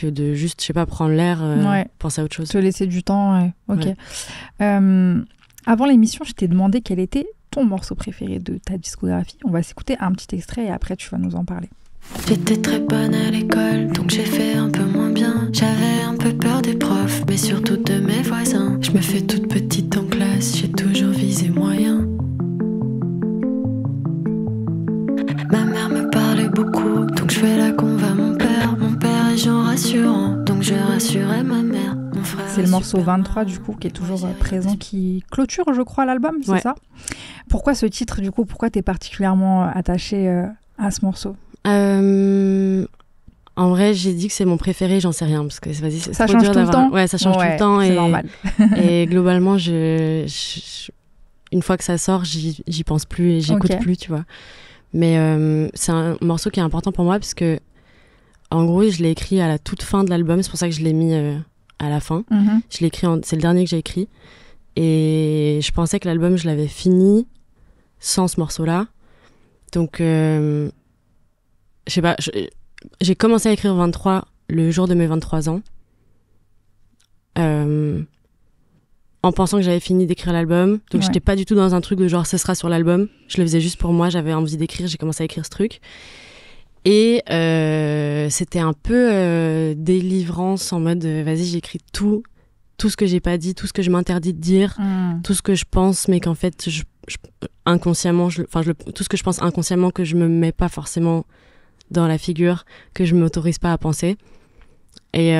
de juste, je sais pas, prendre l'air, penser à autre chose. Te laisser du temps, ok. Avant l'émission, je t'ai demandé quel était ton morceau préféré de ta discographie. On va s'écouter un petit extrait et après tu vas nous en parler. J'étais très bonne à l'école, donc j'ai fait un peu moins bien. J'avais un peu peur des profs, mais surtout de mes voisins. Je me fais toute petite en classe, j'ai toujours visé moyen. Ma mère me parlait beaucoup, donc je fais la conve à mon père. Mon père est genre rassurant, donc je rassurais ma mère. C'est le morceau 23 du coup qui est toujours présent, qui clôture je crois l'album, c'est ça ? Pourquoi ce titre du coup ? Pourquoi t'es particulièrement attachée à ce morceau ? En vrai j'ai dit que c'est mon préféré, j'en sais rien parce que vas-y, c'est ça trop change dur tout le temps. Ouais, ça change tout le temps, c'est normal. Et globalement une fois que ça sort j'y pense plus et j'écoute plus, tu vois. Mais c'est un morceau qui est important pour moi parce que en gros je l'ai écrit à la toute fin de l'album, c'est pour ça que je l'ai mis à la fin. Je l'ai écrit c'est le dernier que j'ai écrit, et je pensais que l'album je l'avais fini sans ce morceau là, donc je sais pas, j'ai commencé à écrire 23 le jour de mes 23 ans, en pensant que j'avais fini d'écrire l'album, donc j'étais pas du tout dans un truc de genre ce sera sur l'album, je le faisais juste pour moi, j'avais envie d'écrire, j'ai commencé à écrire ce truc. Et c'était un peu délivrance en mode vas-y j'écris tout ce que j'ai pas dit, tout ce que je m'interdis de dire, tout ce que je pense mais qu'en fait inconsciemment tout ce que je pense inconsciemment, que je me mets pas forcément dans la figure, que je m'autorise pas à penser, et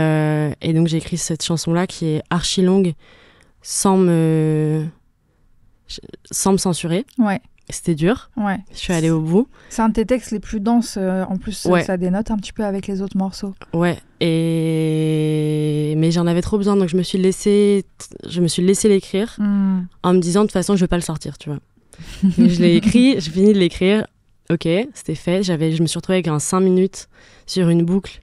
donc j'ai écrit cette chanson là qui est archi longue sans me censurer. C'était dur. Je suis allée au bout. C'est un de tes textes les plus denses. En plus, ça dénote un petit peu avec les autres morceaux. Mais j'en avais trop besoin, donc je me suis laissé l'écrire en me disant de toute façon je vais pas le sortir, tu vois. Je l'ai écrit, j'ai fini de l'écrire. Ok, c'était fait. Je me suis retrouvée avec un 5 minutes sur une boucle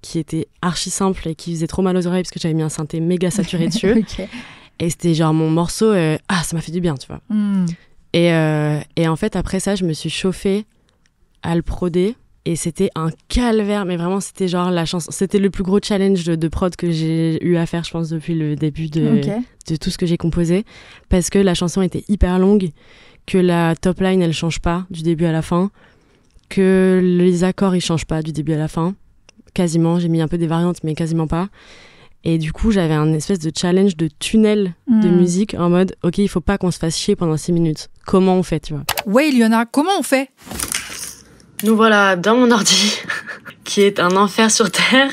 qui était archi simple et qui faisait trop mal aux oreilles parce que j'avais mis un synthé méga saturé dessus. Et c'était genre mon morceau, ça m'a fait du bien, tu vois. Et en fait, après ça, je me suis chauffée à le proder. Et c'était un calvaire, mais vraiment, c'était genre la chanson. C'était le plus gros challenge de prod que j'ai eu à faire, je pense, depuis le début de tout ce que j'ai composé. Parce que la chanson était hyper longue, que la top line, elle change pas du début à la fin, que les accords, ils changent pas du début à la fin. Quasiment, j'ai mis un peu des variantes, mais quasiment pas. Et du coup, j'avais un espèce de challenge de tunnel de musique en mode, ok, il faut pas qu'on se fasse chier pendant 6 minutes. Comment on fait, tu vois ? Ouais, Iliona, comment on fait ? Nous voilà dans mon ordi, qui est un enfer sur Terre.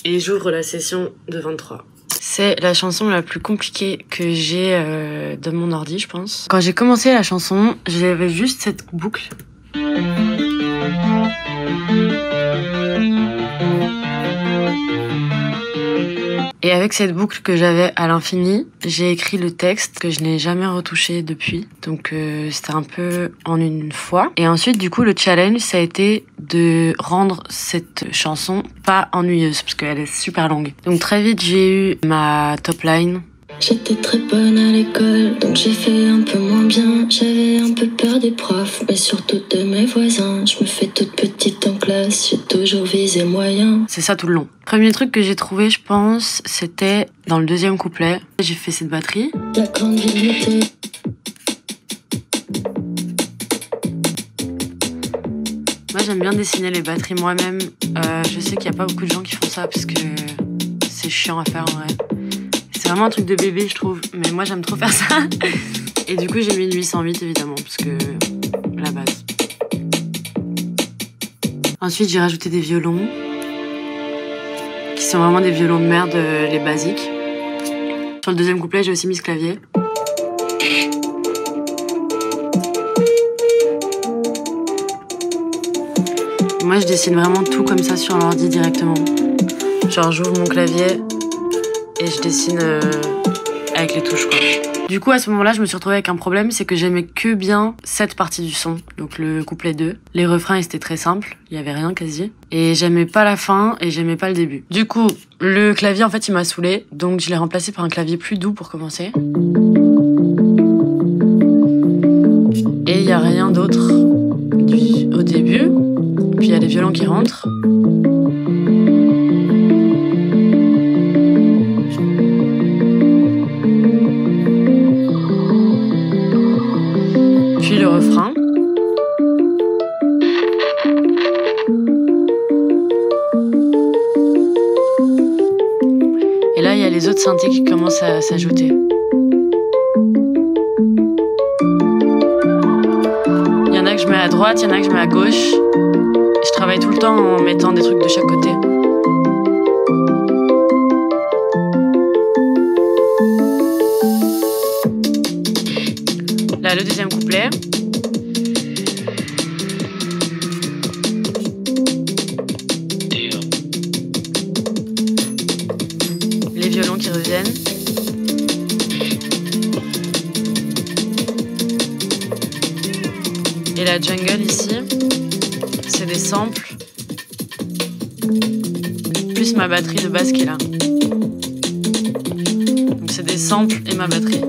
Et j'ouvre la session de 23. C'est la chanson la plus compliquée que j'ai de mon ordi, je pense. Quand j'ai commencé la chanson, j'avais juste cette boucle. Et avec cette boucle que j'avais à l'infini, j'ai écrit le texte que je n'ai jamais retouché depuis. Donc c'était un peu en une fois. Et ensuite, du coup, le challenge, ça a été de rendre cette chanson pas ennuyeuse, parce qu'elle est super longue. Donc très vite, j'ai eu ma top line. J'étais très bonne à l'école, donc j'ai fait un peu moins bien. J'avais un peu peur des profs, mais surtout de mes voisins. Je me fais toute petite en classe, j'ai toujours visé moyen. C'est ça tout le long. Premier truc que j'ai trouvé, je pense, c'était dans le deuxième couplet. J'ai fait cette batterie. La grande vérité. Moi, j'aime bien dessiner les batteries moi-même. Je sais qu'il n'y a pas beaucoup de gens qui font ça parce que c'est chiant à faire en vrai. C'est vraiment un truc de bébé, je trouve. Mais moi, j'aime trop faire ça. Et du coup, j'ai mis une 808 évidemment, parce que la base. Ensuite, j'ai rajouté des violons, qui sont vraiment des violons de merde, les basiques. Sur le deuxième couplet, j'ai aussi mis ce clavier. Moi, je dessine vraiment tout comme ça sur l'ordi directement. Genre, j'ouvre mon clavier et je dessine avec les touches, quoi. Du coup, à ce moment-là, je me suis retrouvée avec un problème, c'est que j'aimais que bien cette partie du son, donc le couplet 2. Les refrains, c'était très simple, il y avait rien quasi. Et j'aimais pas la fin et j'aimais pas le début. Du coup, le clavier, en fait, il m'a saoulée, donc je l'ai remplacé par un clavier plus doux pour commencer. Et il y a rien d'autre au début. Puis il y a les violons qui rentrent. Puis le refrain. Et là, il y a les autres synthés qui commencent à s'ajouter. Il y en a que je mets à droite, il y en a que je mets à gauche. Je travaille tout le temps en mettant des trucs de chaque côté. Là, le deuxième couplet. Les violons qui reviennent. Et la jungle ici, c'est des samples, plus ma batterie de base qui est là. Donc c'est des samples et ma batterie. Là,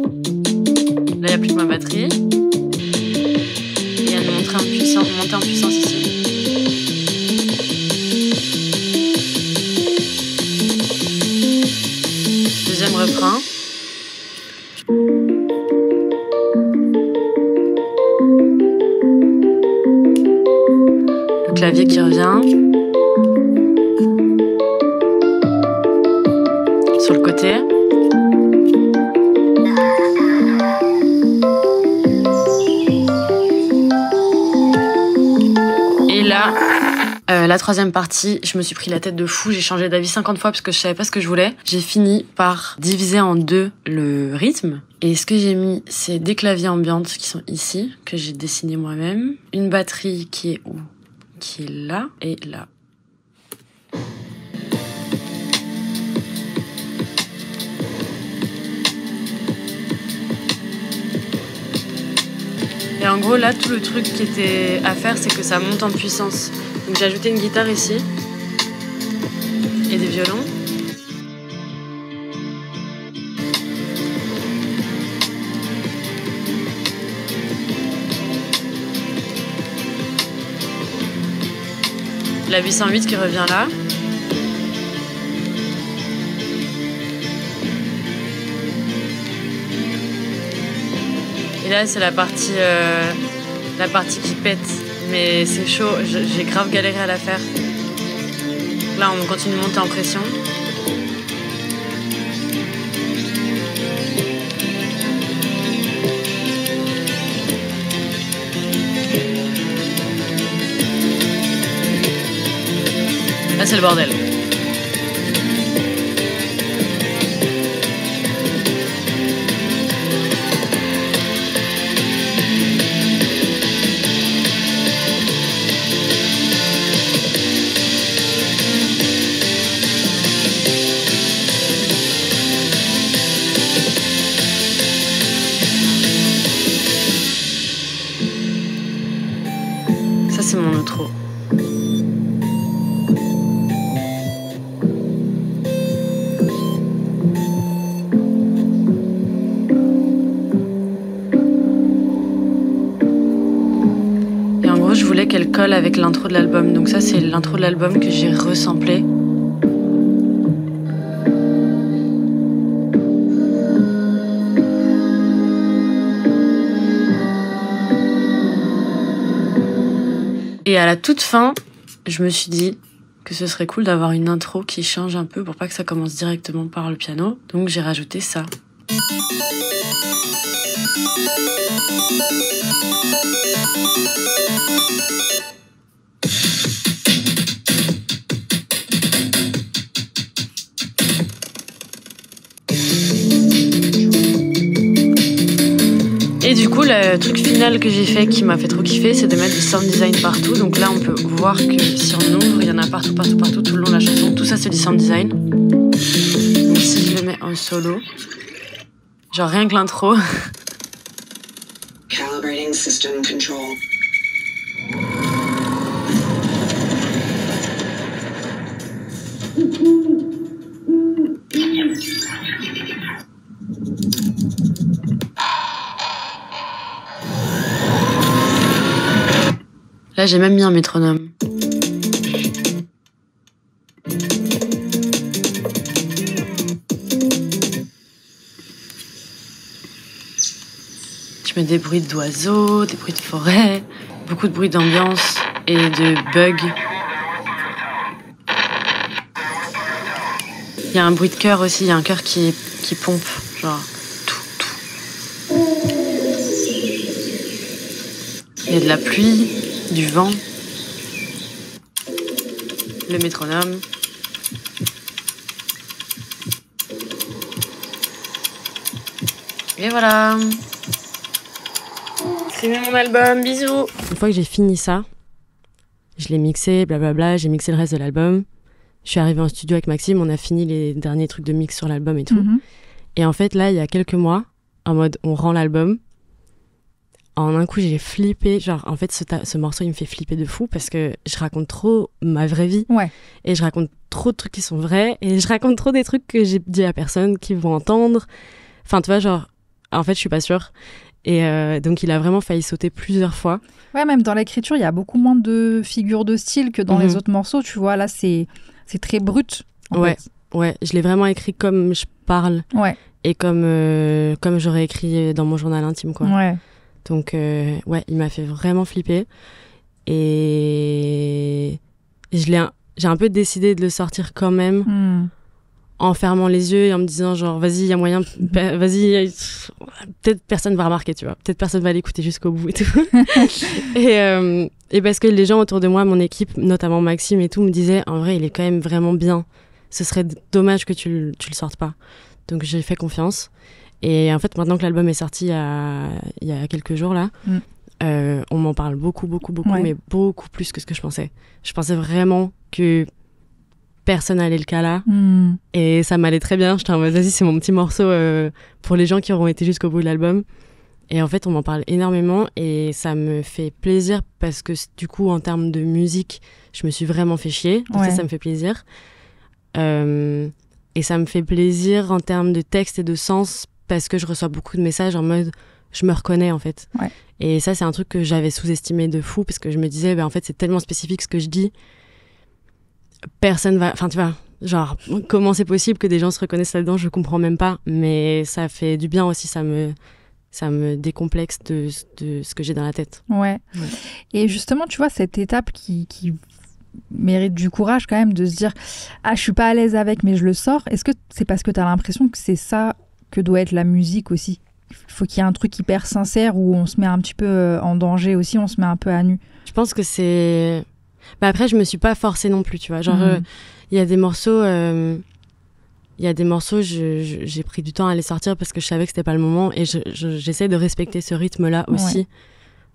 il n'y a plus que ma batterie. Et il y a une montée en puissance ici. Deuxième refrain. Le clavier qui revient. Sur le côté. Et là, la troisième partie, je me suis pris la tête de fou, j'ai changé d'avis 50 fois parce que je savais pas ce que je voulais. J'ai fini par diviser en deux le rythme. Et ce que j'ai mis, c'est des claviers ambiantes qui sont ici, que j'ai dessiné moi-même. Une batterie qui est où? Qui est là et là. Et en gros, là, tout le truc qui était à faire, c'est que ça monte en puissance. Donc j'ai ajouté une guitare ici. Et des violons. La 808 qui revient là. Et là, c'est la partie qui pète. Mais c'est chaud, j'ai grave galéré à la faire. Là, on continue de monter en pression. Là, c'est le bordel. Ça, c'est mon outro. Et en gros, je voulais qu'elle colle avec l'intro de l'album. Donc ça, c'est l'intro de l'album que j'ai resamplé. Et à la toute fin, je me suis dit que ce serait cool d'avoir une intro qui change un peu pour pas que ça commence directement par le piano. Donc j'ai rajouté ça. Et du coup, le truc final que j'ai fait qui m'a fait trop kiffer, c'est de mettre du sound design partout. Donc là, on peut voir que si on ouvre, il y en a partout tout le long de la chanson. Tout ça, c'est du sound design. Donc si je le mets en solo, genre rien que l'intro. Calibrating system control. Là, j'ai même mis un métronome. Je mets des bruits d'oiseaux, des bruits de forêt, beaucoup de bruits d'ambiance et de bugs. Il y a un bruit de cœur aussi, il y a un cœur qui pompe, genre tout. Il y a de la pluie, du vent, le métronome. Et voilà. C'est mon album, bisous. Une fois que j'ai fini ça, je l'ai mixé, blablabla, j'ai mixé le reste de l'album. Je suis arrivée en studio avec Maxime, on a fini les derniers trucs de mix sur l'album et tout. Mm-hmm. Et en fait, là, il y a quelques mois, en mode on rend l'album, en un coup, j'ai flippé. Genre, en fait, ce morceau, il me fait flipper de fou parce que je raconte trop ma vraie vie. Ouais. Et je raconte trop de trucs qui sont vrais. Et je raconte trop des trucs que j'ai dit à personne, qui vont entendre. Enfin, tu vois, genre, en fait, je suis pas sûre. Et donc, il a vraiment failli sauter plusieurs fois. Ouais, même dans l'écriture, il y a beaucoup moins de figures de style que dans les autres morceaux. Tu vois, là, c'est très brut. Ouais, je l'ai vraiment écrit comme je parle. Ouais. Et comme j'aurais écrit dans mon journal intime, quoi. Ouais. Donc, ouais, il m'a fait vraiment flipper. Et j'ai un peu décidé de le sortir quand même, en fermant les yeux et en me disant, genre, vas-y, il y a moyen, vas-y, peut-être personne va remarquer, tu vois. Peut-être personne va l'écouter jusqu'au bout et tout. et parce que les gens autour de moi, mon équipe, notamment Maxime et tout, me disaient, en vrai, il est quand même vraiment bien. Ce serait dommage que tu le sortes pas. Donc, j'ai fait confiance. Et en fait, maintenant que l'album est sorti il y a quelques jours, là, on m'en parle beaucoup, ouais. Mais beaucoup plus que ce que je pensais. Je pensais vraiment que personne n'allait le cas là. Et ça m'allait très bien. J'étais en mode, vas-y, c'est mon petit morceau pour les gens qui auront été jusqu'au bout de l'album. Et en fait, on m'en parle énormément et ça me fait plaisir parce que du coup, en termes de musique, je me suis vraiment fait chier. Donc ça me fait plaisir. Et ça me fait plaisir en termes de texte et de sens parce que je reçois beaucoup de messages en mode je me reconnais en fait. Ouais. Et ça, c'est un truc que j'avais sous-estimé de fou parce que je me disais, en fait, c'est tellement spécifique ce que je dis. Personne va. Enfin, tu vois, genre, comment c'est possible que des gens se reconnaissent là-dedans? Je comprends même pas. Mais ça fait du bien aussi, ça me décomplexe de ce que j'ai dans la tête. Ouais. Et justement, tu vois, cette étape qui mérite du courage quand même de se dire ah, je suis pas à l'aise avec, mais je le sors. Est-ce que c'est parce que tu as l'impression que c'est ça que doit être la musique aussi? Il faut qu'il y ait un truc hyper sincère où on se met un petit peu en danger aussi, on se met un peu à nu. Je pense que c'est... après, je me suis pas forcée non plus, tu vois. Genre, il y a des morceaux... j'ai pris du temps à les sortir parce que je savais que c'était pas le moment et j'essaie de respecter ce rythme-là aussi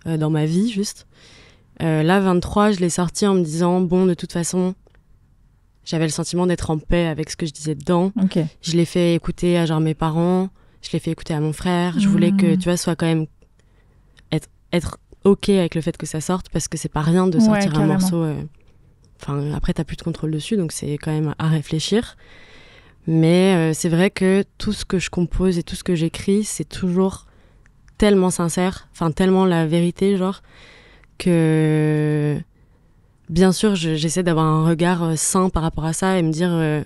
dans ma vie, juste. Là, 23, je l'ai sorti en me disant, bon, de toute façon, j'avais le sentiment d'être en paix avec ce que je disais dedans. Okay. Je l'ai fait écouter à genre mes parents, je l'ai fait écouter à mon frère. Je voulais que, tu vois, soit quand même être OK avec le fait que ça sorte parce que c'est pas rien de sortir un morceau. Enfin, après, t'as plus de contrôle dessus, donc c'est quand même à réfléchir. Mais c'est vrai que tout ce que je compose et tout ce que j'écris, c'est toujours tellement sincère, enfin tellement la vérité, genre, que bien sûr, j'essaie d'avoir un regard sain par rapport à ça et me dire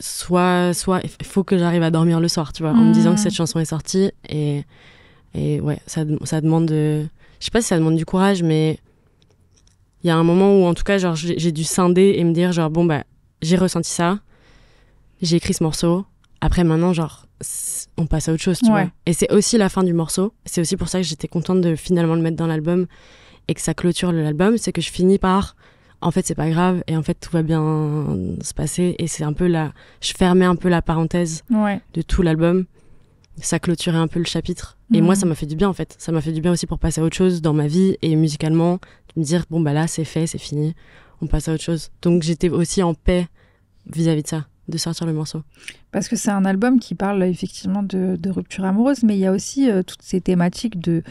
soit il faut que j'arrive à dormir le soir, tu vois, en me disant que cette chanson est sortie et ouais, ça demande je sais pas si ça demande du courage, mais il y a un moment où en tout cas genre j'ai dû scinder et me dire genre bon bah j'ai ressenti ça, j'ai écrit ce morceau, Après, maintenant, genre, on passe à autre chose, tu vois. Et c'est aussi la fin du morceau. C'est aussi pour ça que j'étais contente de finalement le mettre dans l'album et que ça clôture l'album. C'est que je finis par, en fait, c'est pas grave. Et en fait, tout va bien se passer. Et c'est un peu je fermais un peu la parenthèse de tout l'album. Ça clôturait un peu le chapitre. Et moi, ça m'a fait du bien, en fait. Ça m'a fait du bien aussi pour passer à autre chose dans ma vie et musicalement. De me dire, bon, bah là, c'est fait, c'est fini. On passe à autre chose. Donc, j'étais aussi en paix vis-à-vis de ça, de sortir le morceau. Parce que c'est un album qui parle effectivement de rupture amoureuse, mais il y a aussi toutes ces thématiques de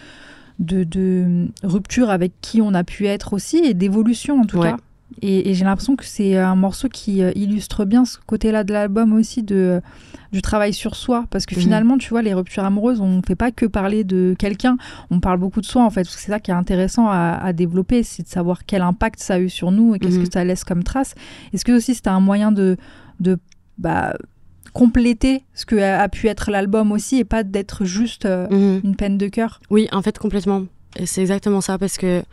rupture avec qui on a pu être aussi, et d'évolution en tout cas. Et j'ai l'impression que c'est un morceau qui illustre bien ce côté-là de l'album aussi, du travail sur soi. Parce que finalement, tu vois, les ruptures amoureuses, on ne fait pas que parler de quelqu'un, on parle beaucoup de soi en fait. Parce que c'est ça qui est intéressant à développer, c'est de savoir quel impact ça a eu sur nous et qu'est-ce que ça laisse comme trace. Est-ce que aussi c'était un moyen de compléter ce que a pu être l'album aussi, et pas d'être juste une peine de cœur? Oui, en fait, complètement. Et c'est exactement ça, parce que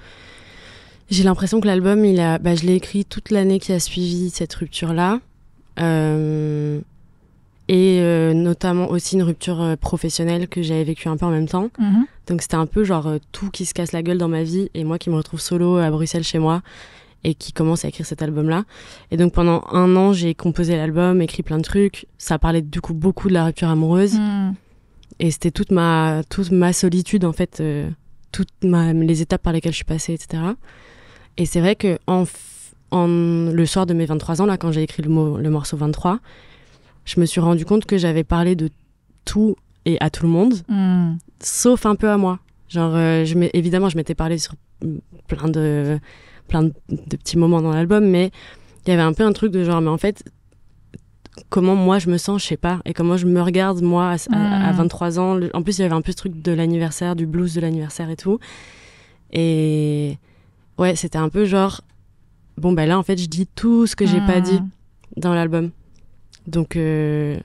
j'ai l'impression que l'album, je l'ai écrit toute l'année qui a suivi cette rupture-là. Et notamment aussi une rupture professionnelle que j'avais vécue un peu en même temps. Donc c'était un peu genre tout qui se casse la gueule dans ma vie, et moi qui me retrouve solo à Bruxelles chez moi, et qui commence à écrire cet album-là. Et donc pendant 1 an, j'ai composé l'album, écrit plein de trucs. Ça parlait du coup beaucoup de la rupture amoureuse. Et c'était toute ma solitude, en fait, les étapes par lesquelles je suis passée, etc. Et c'est vrai que le soir de mes 23 ans, là, quand j'ai écrit le morceau 23, je me suis rendu compte que j'avais parlé de tout et à tout le monde, sauf un peu à moi. Genre, évidemment, je m'étais parlé sur plein de petits moments dans l'album, mais il y avait un peu un truc de genre, mais en fait, comment moi je me sens, je sais pas, et comment je me regarde moi à 23 ans. En plus, il y avait un peu ce truc de l'anniversaire, du blues de l'anniversaire et tout. Et ouais, c'était un peu genre, bon, bah là, en fait, je dis tout ce que j'ai pas dit dans l'album. Donc ouais,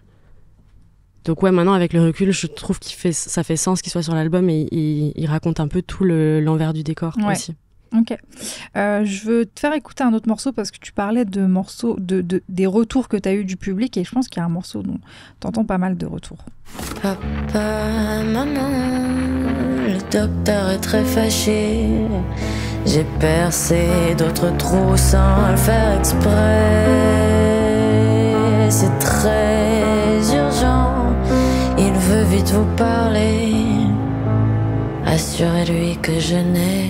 maintenant, avec le recul, je trouve ça fait sens qu'il soit sur l'album, et il raconte un peu tout l'envers du décor aussi. Ok. Je veux te faire écouter un autre morceau, parce que tu parlais de morceaux, des retours que tu as eu du public, et je pense qu'il y a un morceau dont tu entends pas mal de retours. Papa, maman, le docteur est très fâché. J'ai percé d'autres trous sans le faire exprès. C'est très urgent, il veut vite vous parler. Assurez-lui que je n'ai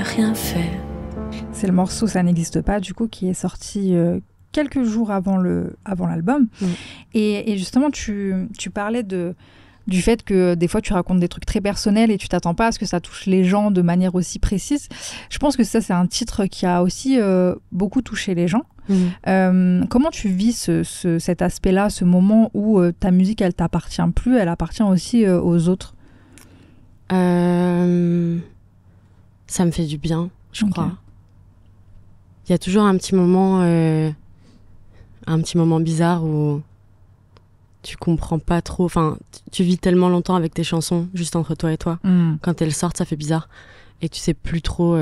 rien fait. C'est le morceau Ça n'existe pas, du coup, qui est sorti quelques jours avant l'album. Et justement, tu parlais du fait que des fois tu racontes des trucs très personnels et tu t'attends pas à ce que ça touche les gens de manière aussi précise. Je pense que ça, c'est un titre qui a aussi beaucoup touché les gens. Comment tu vis cet aspect-là, ce moment où ta musique, elle t'appartient plus, elle appartient aussi aux autres? Ça me fait du bien, je crois. Il y a toujours un petit moment bizarre où tu comprends pas trop. Enfin, tu vis tellement longtemps avec tes chansons, juste entre toi et toi. Quand elles sortent, ça fait bizarre. Et tu sais plus trop.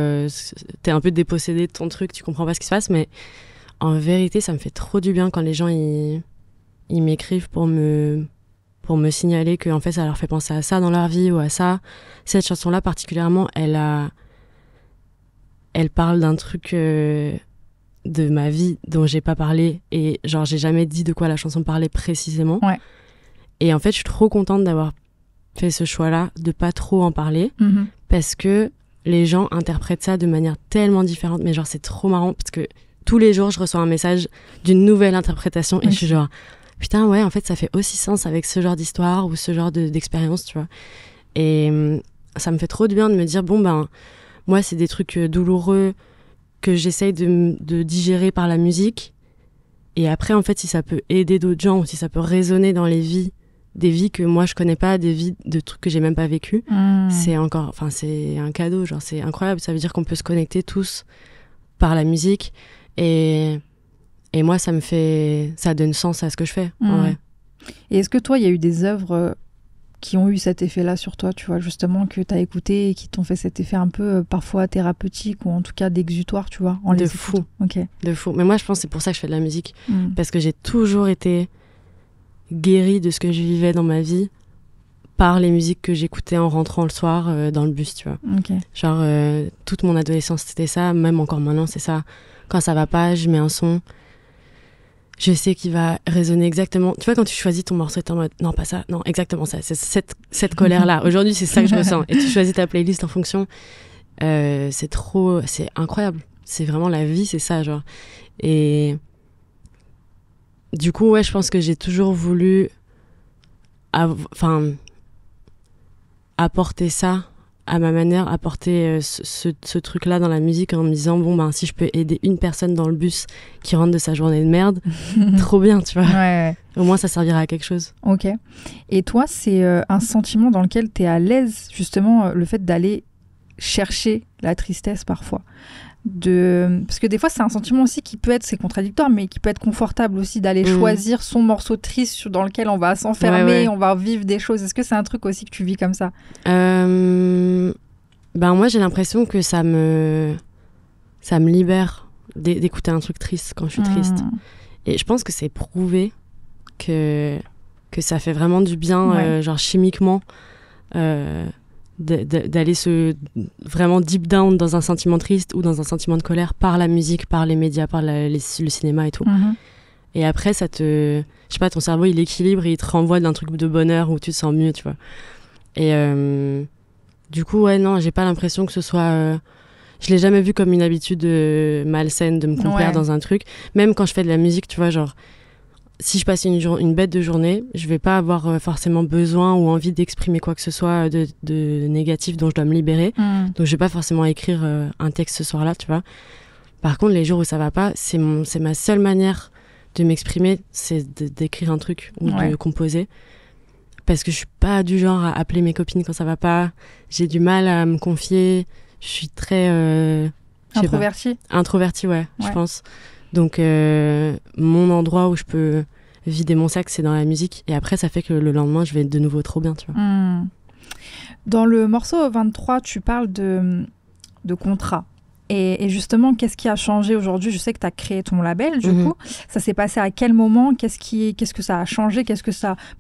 T'es un peu dépossédé de ton truc, tu comprends pas ce qui se passe. Mais en vérité, ça me fait trop du bien quand les gens ils m'écrivent pour me signaler que en fait ça leur fait penser à ça dans leur vie ou à ça. Cette chanson-là particulièrement, elle parle d'un truc de ma vie dont j'ai pas parlé, et genre j'ai jamais dit de quoi la chanson parlait précisément. Et en fait, je suis trop contente d'avoir fait ce choix-là, de pas trop en parler, parce que les gens interprètent ça de manière tellement différente. Mais genre, c'est trop marrant, parce que tous les jours, je reçois un message d'une nouvelle interprétation, et je suis genre, putain, ouais, en fait, ça fait aussi sens avec ce genre d'histoire ou ce genre d'expérience, tu vois. Et ça me fait trop du bien de me dire, bon, ben, moi, c'est des trucs douloureux que j'essaye de digérer par la musique. Et après, en fait, si ça peut aider d'autres gens, ou si ça peut résonner dans les vies, des vies que moi, je connais pas, des vies de trucs que j'ai même pas vécu, c'est un cadeau, genre, c'est incroyable. Ça veut dire qu'on peut se connecter tous par la musique. Et moi, ça donne sens à ce que je fais, en vrai. Et est-ce que toi, il y a eu des œuvres qui ont eu cet effet-là sur toi, tu vois, justement, que tu as écouté et qui t'ont fait cet effet un peu parfois thérapeutique, ou en tout cas d'exutoire, tu vois, de fou. Mais moi, je pense que c'est pour ça que je fais de la musique, parce que j'ai toujours été guérie de ce que je vivais dans ma vie par les musiques que j'écoutais en rentrant le soir dans le bus, tu vois. Okay. Genre, toute mon adolescence, c'était ça. Même encore maintenant, c'est ça. Quand ça va pas, je mets un son. Je sais qu'il va résonner exactement. Tu vois, quand tu choisis ton morceau, t'es en mode, non, pas ça, non, exactement ça. C'est cette colère-là. Aujourd'hui, c'est ça que je ressens. Et tu choisis ta playlist en fonction. C'est incroyable. C'est vraiment la vie, c'est ça, genre. Et du coup, ouais, je pense que j'ai toujours voulu apporter ça à ma manière, apporter ce truc-là dans la musique en me disant, bon, ben, si je peux aider une personne dans le bus qui rentre de sa journée de merde, trop bien, tu vois. Ouais. Au moins, ça servira à quelque chose. Ok. Et toi, c'est un sentiment dans lequel tu es à l'aise, justement, le fait d'aller chercher la tristesse parfois. Parce que des fois, c'est un sentiment aussi qui peut être, c'est contradictoire, mais qui peut être confortable aussi d'aller choisir son morceau triste dans lequel on va s'enfermer, on va vivre des choses. Est-ce que c'est un truc aussi que tu vis comme ça? Ben moi, j'ai l'impression que ça me libère d'écouter un truc triste quand je suis triste. Et je pense que c'est prouvé que ça fait vraiment du bien, genre chimiquement, d'aller vraiment deep down dans un sentiment triste ou dans un sentiment de colère par la musique, par les médias, par le cinéma et tout. Et après, je sais pas, ton cerveau, il équilibre et il te renvoie d'un truc de bonheur où tu te sens mieux, tu vois. Et du coup, ouais, non, j'ai pas l'impression que ce soit... je l'ai jamais vu comme une habitude malsaine de me complaire dans un truc. Même quand je fais de la musique, tu vois, genre... Si je passe une bête de journée, je vais pas avoir forcément besoin ou envie d'exprimer quoi que ce soit de négatif dont je dois me libérer. Donc je vais pas forcément écrire un texte ce soir-là, tu vois. Par contre, les jours où ça va pas, c'est ma seule manière de m'exprimer, c'est d'écrire un truc ou de composer. Parce que je suis pas du genre à appeler mes copines quand ça va pas. J'ai du mal à me confier. Je suis très... Introvertie, ouais, je pense. Donc, mon endroit où je peux vider mon sac, c'est dans la musique. Et après, ça fait que le lendemain, je vais de nouveau trop bien, tu vois. Dans le morceau 23, tu parles de contrat. Et justement, qu'est-ce qui a changé aujourd'hui? Je sais que tu as créé ton label, du coup. Ça s'est passé à quel moment? Qu'est-ce que ça a changé?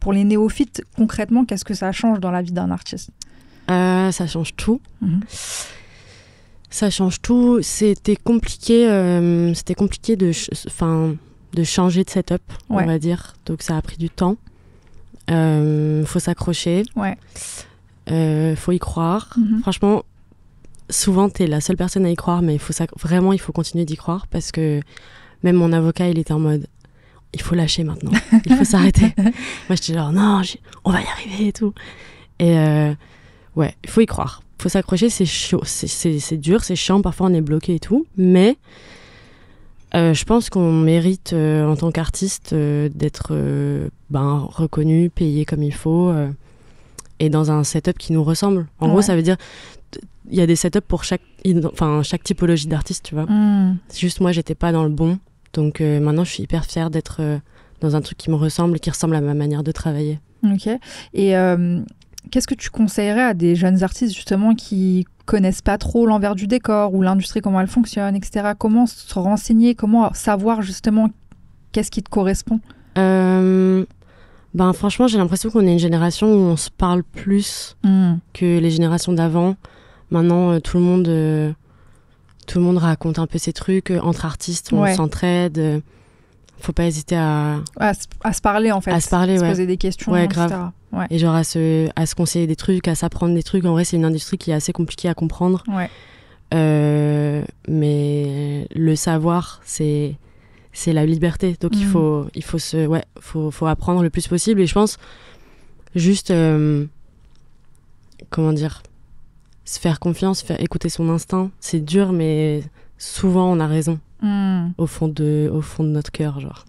Pour les néophytes, concrètement, qu'est-ce que ça change dans la vie d'un artiste? Ça change tout. Ça change tout. C'était compliqué de changer de setup, on va dire. Donc ça a pris du temps. Faut s'accrocher. Faut y croire. Franchement, souvent t'es la seule personne à y croire, mais vraiment il faut continuer d'y croire parce que même mon avocat, il était en mode il faut lâcher maintenant, il faut s'arrêter. Moi j'étais genre non, on va y arriver et tout. Et il faut y croire. Faut s'accrocher, c'est chaud, c'est dur, c'est chiant, parfois on est bloqué et tout, mais je pense qu'on mérite en tant qu'artiste d'être reconnu, payé comme il faut et dans un setup qui nous ressemble. En gros, ça veut dire il y a des setups pour chaque typologie d'artiste, tu vois. Juste moi, j'étais pas dans le bon, donc maintenant je suis hyper fière d'être dans un truc qui me ressemble et qui ressemble à ma manière de travailler. Ok. Et qu'est-ce que tu conseillerais à des jeunes artistes justement qui connaissent pas trop l'envers du décor ou l'industrie, comment elle fonctionne, etc. Comment se renseigner, comment savoir justement qu'est-ce qui te correspond? Franchement, j'ai l'impression qu'on est une génération où on se parle plus que les générations d'avant. Maintenant, tout le monde raconte un peu ses trucs. Entre artistes, on s'entraide. Faut pas hésiter à se parler, en fait. À se parler, poser des questions, etc. Grave. Et genre à se conseiller des trucs, à s'apprendre des trucs. En vrai, c'est une industrie qui est assez compliquée à comprendre. Mais le savoir, c'est la liberté. Donc il faut apprendre le plus possible. Et je pense juste se faire confiance, écouter son instinct. C'est dur, mais souvent on a raison. Au fond de notre cœur, genre.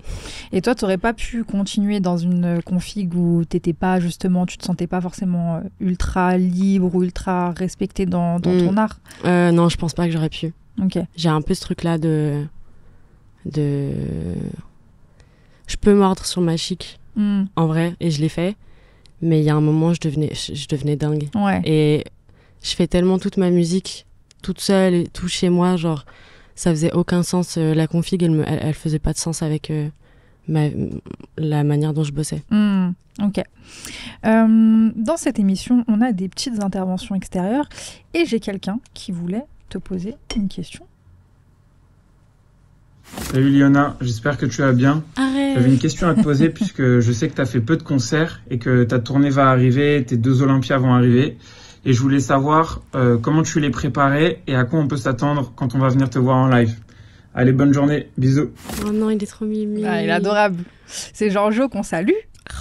Et toi, t'aurais pas pu continuer dans une config où t'étais pas, justement, tu te sentais pas forcément ultra libre ou ultra respecté dans ton art? Non, je pense pas que j'aurais pu. Ok. J'ai un peu ce truc-là de... Je peux mordre sur ma chic, en vrai, et je l'ai fait, mais il y a un moment, je devenais dingue. Et je fais tellement toute ma musique toute seule et tout chez moi, genre... Ça faisait aucun sens, la config, elle faisait pas de sens avec la manière dont je bossais. Ok. Dans cette émission, on a des petites interventions extérieures et j'ai quelqu'un qui voulait te poser une question. Salut Liona, j'espère que tu vas bien. Arrête. J'avais une question à te poser puisque je sais que tu as fait peu de concerts et que ta tournée va arriver, tes 2 Olympias vont arriver. Et je voulais savoir comment tu les préparais et à quoi on peut s'attendre quand on va venir te voir en live. Allez, bonne journée, bisous. Oh non, il est trop mimi. Ah, il est adorable. C'est Giorgio qu'on salue.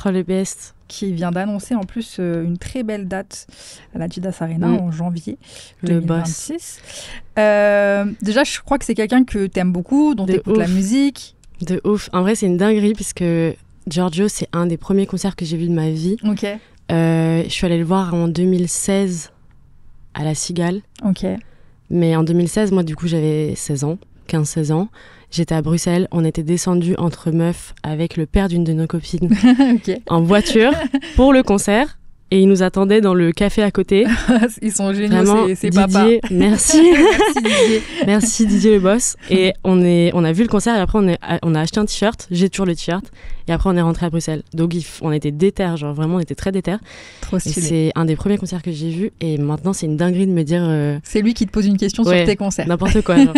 Oh, le best. Qui vient d'annoncer en plus une très belle date à l'Adidas Arena en janvier 2026. Déjà, je crois que c'est quelqu'un que t'aimes beaucoup, dont t'écoutes la musique. De ouf. En vrai, c'est une dinguerie puisque Giorgio, c'est un des premiers concerts que j'ai vus de ma vie. Ok. Je suis allée le voir en 2016 à la Cigale. Ok. Mais en 2016, moi, du coup, j'avais 15-16 ans. J'étais à Bruxelles. On était descendus entre meufs avec le père d'une de nos copines en voiture pour le concert. Et ils nous attendaient dans le café à côté. Ils sont géniaux, vraiment, c'est Didier, papa. Merci. Merci Didier. Merci Didier le boss. Et on a vu le concert et après on a acheté un t-shirt. J'ai toujours le t-shirt. Et après on est rentré à Bruxelles. Donc on était déter, genre vraiment on était très déter. Trop stylé. Et c'est un des premiers concerts que j'ai vu. Et maintenant c'est une dinguerie de me dire... C'est lui qui te pose une question sur tes concerts. N'importe quoi. Genre.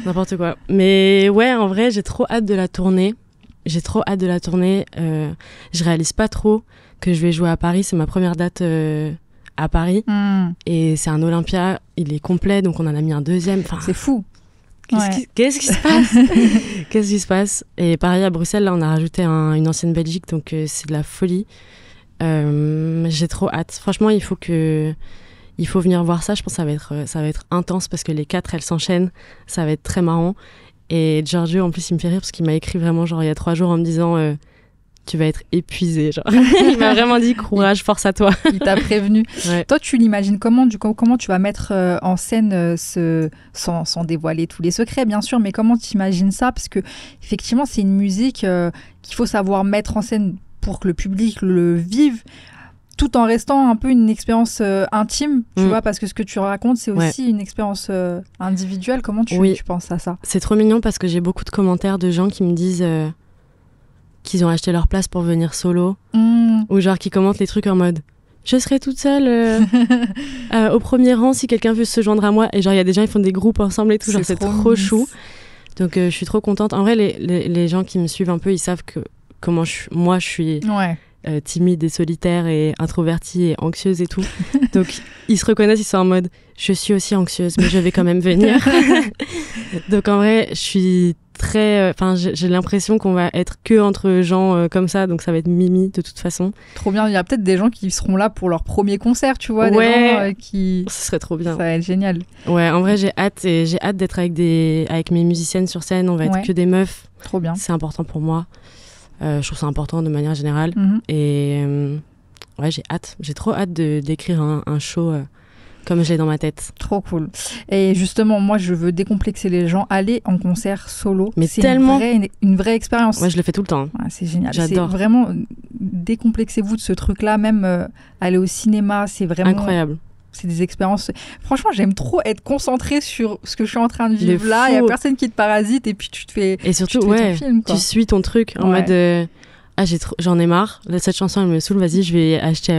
N'importe quoi. Mais ouais, en vrai j'ai trop hâte de la tournée. Je réalise pas trop que je vais jouer à Paris. C'est ma première date à Paris. Et c'est un Olympia. Il est complet, donc on en a mis un deuxième. Enfin, c'est fou. Qu'est-ce qui se passe? Qu'est-ce qui se passe? Et pareil, à Bruxelles, là, on a rajouté une ancienne Belgique, donc c'est de la folie. J'ai trop hâte. Franchement, il faut venir voir ça. Je pense que ça va être intense parce que les 4, elles s'enchaînent. Ça va être très marrant. Et Giorgio, en plus, il me fait rire parce qu'il m'a écrit vraiment genre il y a 3 jours en me disant tu vas être épuisé. Genre. Il m'a vraiment dit courage, force à toi. Il t'a prévenu. Ouais. Toi, tu l'imagines comment tu vas mettre en scène sans dévoiler tous les secrets, bien sûr, mais comment tu imagines ça? Parce que effectivement, c'est une musique qu'il faut savoir mettre en scène pour que le public le vive, tout en restant un peu une expérience intime, tu vois, parce que ce que tu racontes, c'est aussi une expérience individuelle. Comment tu penses à ça? C'est trop mignon parce que j'ai beaucoup de commentaires de gens qui me disent qu'ils ont acheté leur place pour venir solo, ou genre qui commentent les trucs en mode « Je serai toute seule au premier rang si quelqu'un veut se joindre à moi ». Et genre, il y a des gens, ils font des groupes ensemble et tout, genre c'est trop chou. Donc je suis trop contente. En vrai, les gens qui me suivent un peu, ils savent que moi, je suis... timide et solitaire et introvertie et anxieuse et tout. Donc, ils se reconnaissent, ils sont en mode « Je suis aussi anxieuse, mais je vais quand même venir. » Donc, en vrai, je suis très... j'ai l'impression qu'on va être que entre gens comme ça, donc ça va être mimi de toute façon. Trop bien. Il y a peut-être des gens qui seront là pour leur premier concert, tu vois, des gens qui... Ce serait trop bien. Ça va être génial. Ouais, en vrai, j'ai hâte d'être avec mes musiciennes sur scène. On va être que des meufs. Trop bien. C'est important pour moi. Je trouve ça important de manière générale. Et j'ai trop hâte d'écrire un show comme je l'ai dans ma tête. Trop cool. Et justement, moi, je veux décomplexer les gens. Aller en concert solo, mais c'est tellement une vraie expérience. Ouais, je le fais tout le temps. Ouais, c'est génial. J'adore. C'est vraiment, décomplexez-vous de ce truc-là. Même aller au cinéma, c'est vraiment... incroyable. C'est des expériences... Franchement, j'aime trop être concentrée sur ce que je suis en train de vivre là. Il n'y a personne qui te parasite et puis tu te fais, et surtout, ton film, quoi. Tu suis ton truc en mode... j'en ai marre. Cette chanson, elle me saoule. Vas-y, je vais acheter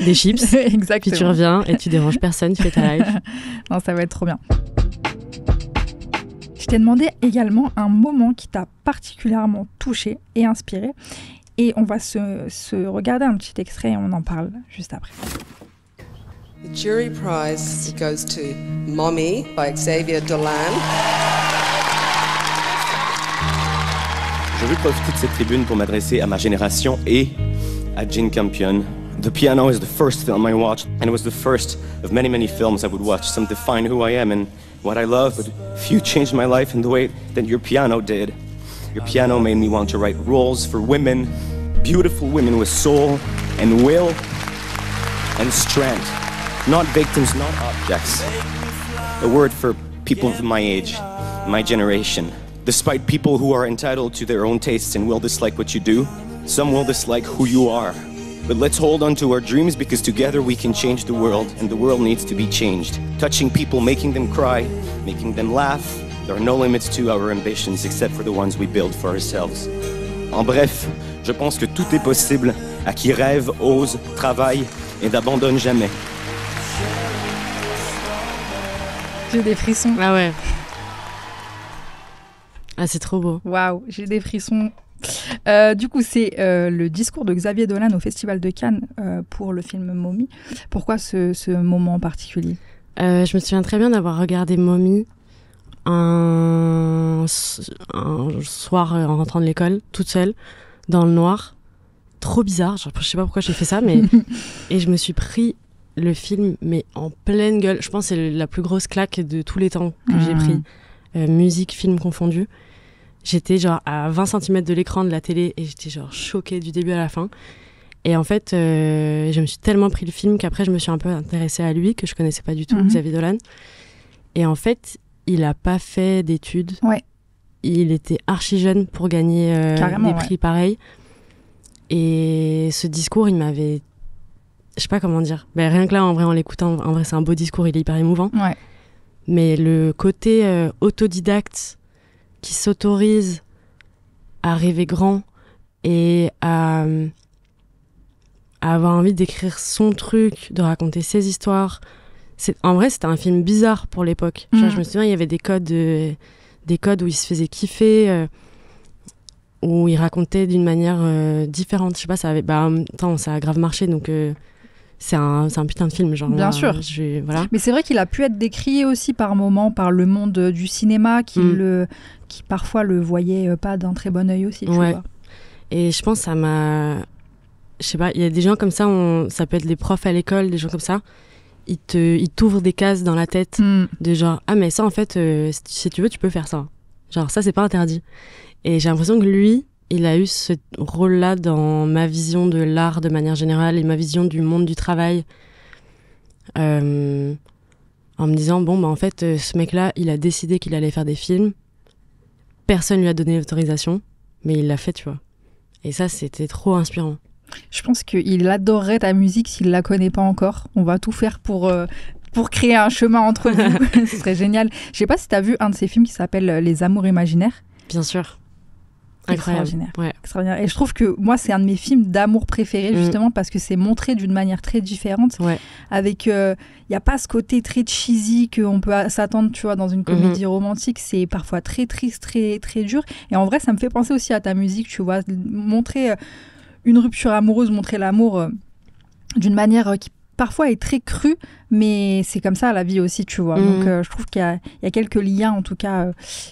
des chips. Exactement. Puis tu reviens et tu déranges personne. Tu fais ta live. Non, ça va être trop bien. Je t'ai demandé également un moment qui t'a particulièrement touché et inspiré. Et on va se regarder un petit extrait et on en parle juste après. The jury prize goes to Mommy by Xavier Dolan. Je veux profiter de cette tribune pour m'adresser à ma génération et à Jane Campion. The Piano is the first film I watched, and it was the first of many, many films I would watch. Some define who I am and what I love, but few changed my life in the way that your piano did. Your piano made me want to write roles for women, beautiful women with soul and will and strength. Not victims, not objects. A word for people of my age, my generation. Despite people who are entitled to their own tastes and will dislike what you do, some will dislike who you are. But let's hold on to our dreams because together we can change the world, and the world needs to be changed. Touching people, making them cry, making them laugh. There are no limits to our ambitions except for the ones we build for ourselves. En bref, je pense que tout est possible à qui rêve, ose, travaille et n'abandonne jamais. J'ai des frissons. Ah ouais. Ah, c'est trop beau. Waouh, j'ai des frissons. Du coup, c'est le discours de Xavier Dolan au Festival de Cannes pour le film Mommy. Pourquoi ce moment en particulier ? Je me souviens très bien d'avoir regardé Mommy un soir en rentrant de l'école, toute seule, dans le noir. Trop bizarre, je sais pas pourquoi j'ai fait ça, mais... Et je me suis pris le film, mais en pleine gueule. Je pense que c'est la plus grosse claque de tous les temps que j'ai pris. Musique, film confondu. J'étais genre à 20 cm de l'écran de la télé et j'étais genre choquée du début à la fin. Et en fait, je me suis tellement pris le film qu'après, je me suis un peu intéressée à lui, que je connaissais pas du tout, Xavier Dolan. Et en fait, il a pas fait d'études. Ouais. Il était archi jeune pour gagner des prix pareils. Et ce discours, il m'avait... Je sais pas comment dire. Ben, rien que là, en vrai, en l'écoutant, en vrai, c'est un beau discours, il est hyper émouvant. Ouais. Mais le côté autodidacte qui s'autorise à rêver grand et à avoir envie d'écrire son truc, de raconter ses histoires. En vrai, c'était un film bizarre pour l'époque. Genre, je me souviens, il y avait des codes où il se faisait kiffer, où il racontait d'une manière différente. Je sais pas, ça avait... en même temps, ça a grave marché, donc... C'est un putain de film, genre. Bien sûr. Voilà. Mais c'est vrai qu'il a pu être décrié aussi par moments par le monde du cinéma qui parfois le voyait pas d'un très bon œil aussi. Tu vois. Et je pense que ça m'a... Je sais pas, il y a des gens comme ça, ça peut être des profs à l'école, des gens comme ça, ils t'ouvrent des cases dans la tête de genre, ah mais ça en fait, si tu veux, tu peux faire ça. Genre ça, c'est pas interdit. Et j'ai l'impression que lui... Il a eu ce rôle-là dans ma vision de l'art de manière générale et ma vision du monde du travail. En me disant, en fait, ce mec-là, il a décidé qu'il allait faire des films. Personne lui a donné l'autorisation, mais il l'a fait, tu vois. Et ça, c'était trop inspirant. Je pense qu'il adorerait ta musique s'il la connaît pas encore. On va tout faire pour créer un chemin entre nous. Ce serait génial. Je sais pas si tu as vu un de ces films qui s'appelle Les Amours imaginaires. Bien sûr. Extraordinaire. Ouais. Extraordinaire. Et je trouve que moi, c'est un de mes films d'amour préférés, justement, parce que c'est montré d'une manière très différente. Ouais. Avec, il n'y a pas ce côté très cheesy qu'on peut s'attendre, tu vois, dans une comédie romantique. C'est parfois très triste, très, très dur. Et en vrai, ça me fait penser aussi à ta musique, tu vois. Montrer une rupture amoureuse, montrer l'amour d'une manière qui parfois est très crue, mais c'est comme ça la vie aussi, tu vois. Donc je trouve qu'il y a quelques liens, en tout cas,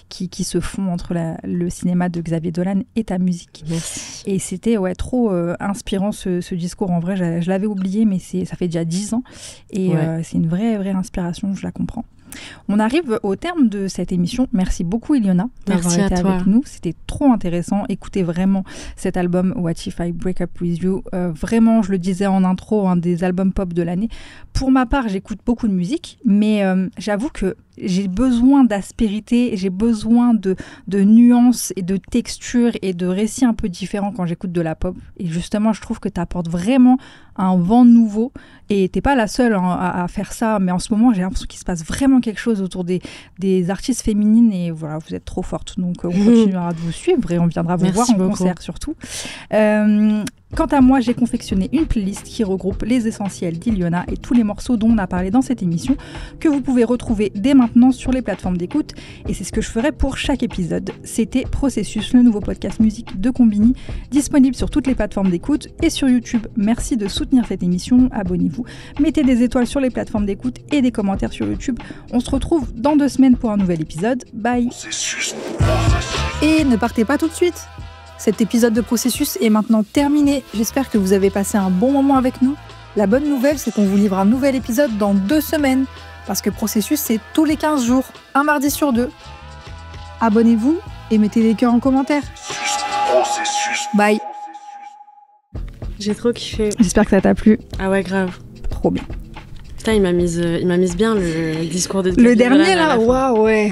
qui se font entre le cinéma de Xavier Dolan et ta musique. Merci. Et c'était trop inspirant ce discours. En vrai, je l'avais oublié, mais ça fait déjà 10 ans. Et c'est une vraie inspiration, je la comprends. On arrive au terme de cette émission. Merci beaucoup, Iliona, d'avoir été avec nous. C'était trop intéressant. Écoutez vraiment cet album What If I Break Up With You. Vraiment, je le disais en intro, un des albums pop de l'année. Pour ma part, j'écoute beaucoup de musique, mais j'avoue que j'ai besoin d'aspérité, j'ai besoin de nuances et de textures et de récits un peu différents quand j'écoute de la pop. Et justement, je trouve que tu apportes vraiment un vent nouveau. Et t'es pas la seule à faire ça, mais en ce moment, j'ai l'impression qu'il se passe vraiment quelque chose autour des artistes féminines. Et voilà, vous êtes trop fortes. Donc, on continuera de vous suivre et on viendra vous voir en concert surtout. Quant à moi, j'ai confectionné une playlist qui regroupe les essentiels d'Iliona et tous les morceaux dont on a parlé dans cette émission, que vous pouvez retrouver dès maintenant sur les plateformes d'écoute. Et c'est ce que je ferai pour chaque épisode. C'était Processus, le nouveau podcast musique de Combini, disponible sur toutes les plateformes d'écoute et sur YouTube. Merci de soutenir cette émission, abonnez-vous, mettez des étoiles sur les plateformes d'écoute et des commentaires sur YouTube. On se retrouve dans 2 semaines pour un nouvel épisode. Bye. Et ne partez pas tout de suite. Cet épisode de Processus est maintenant terminé. J'espère que vous avez passé un bon moment avec nous. La bonne nouvelle, c'est qu'on vous livre un nouvel épisode dans 2 semaines. Parce que Processus, c'est tous les 15 jours, un mardi sur 2. Abonnez-vous et mettez des cœurs en commentaire. Bye. J'ai trop kiffé. J'espère que ça t'a plu. Ah ouais, grave. Trop bien. Putain, il m'a mise bien le discours de... Le dernier, là, waouh, ouais.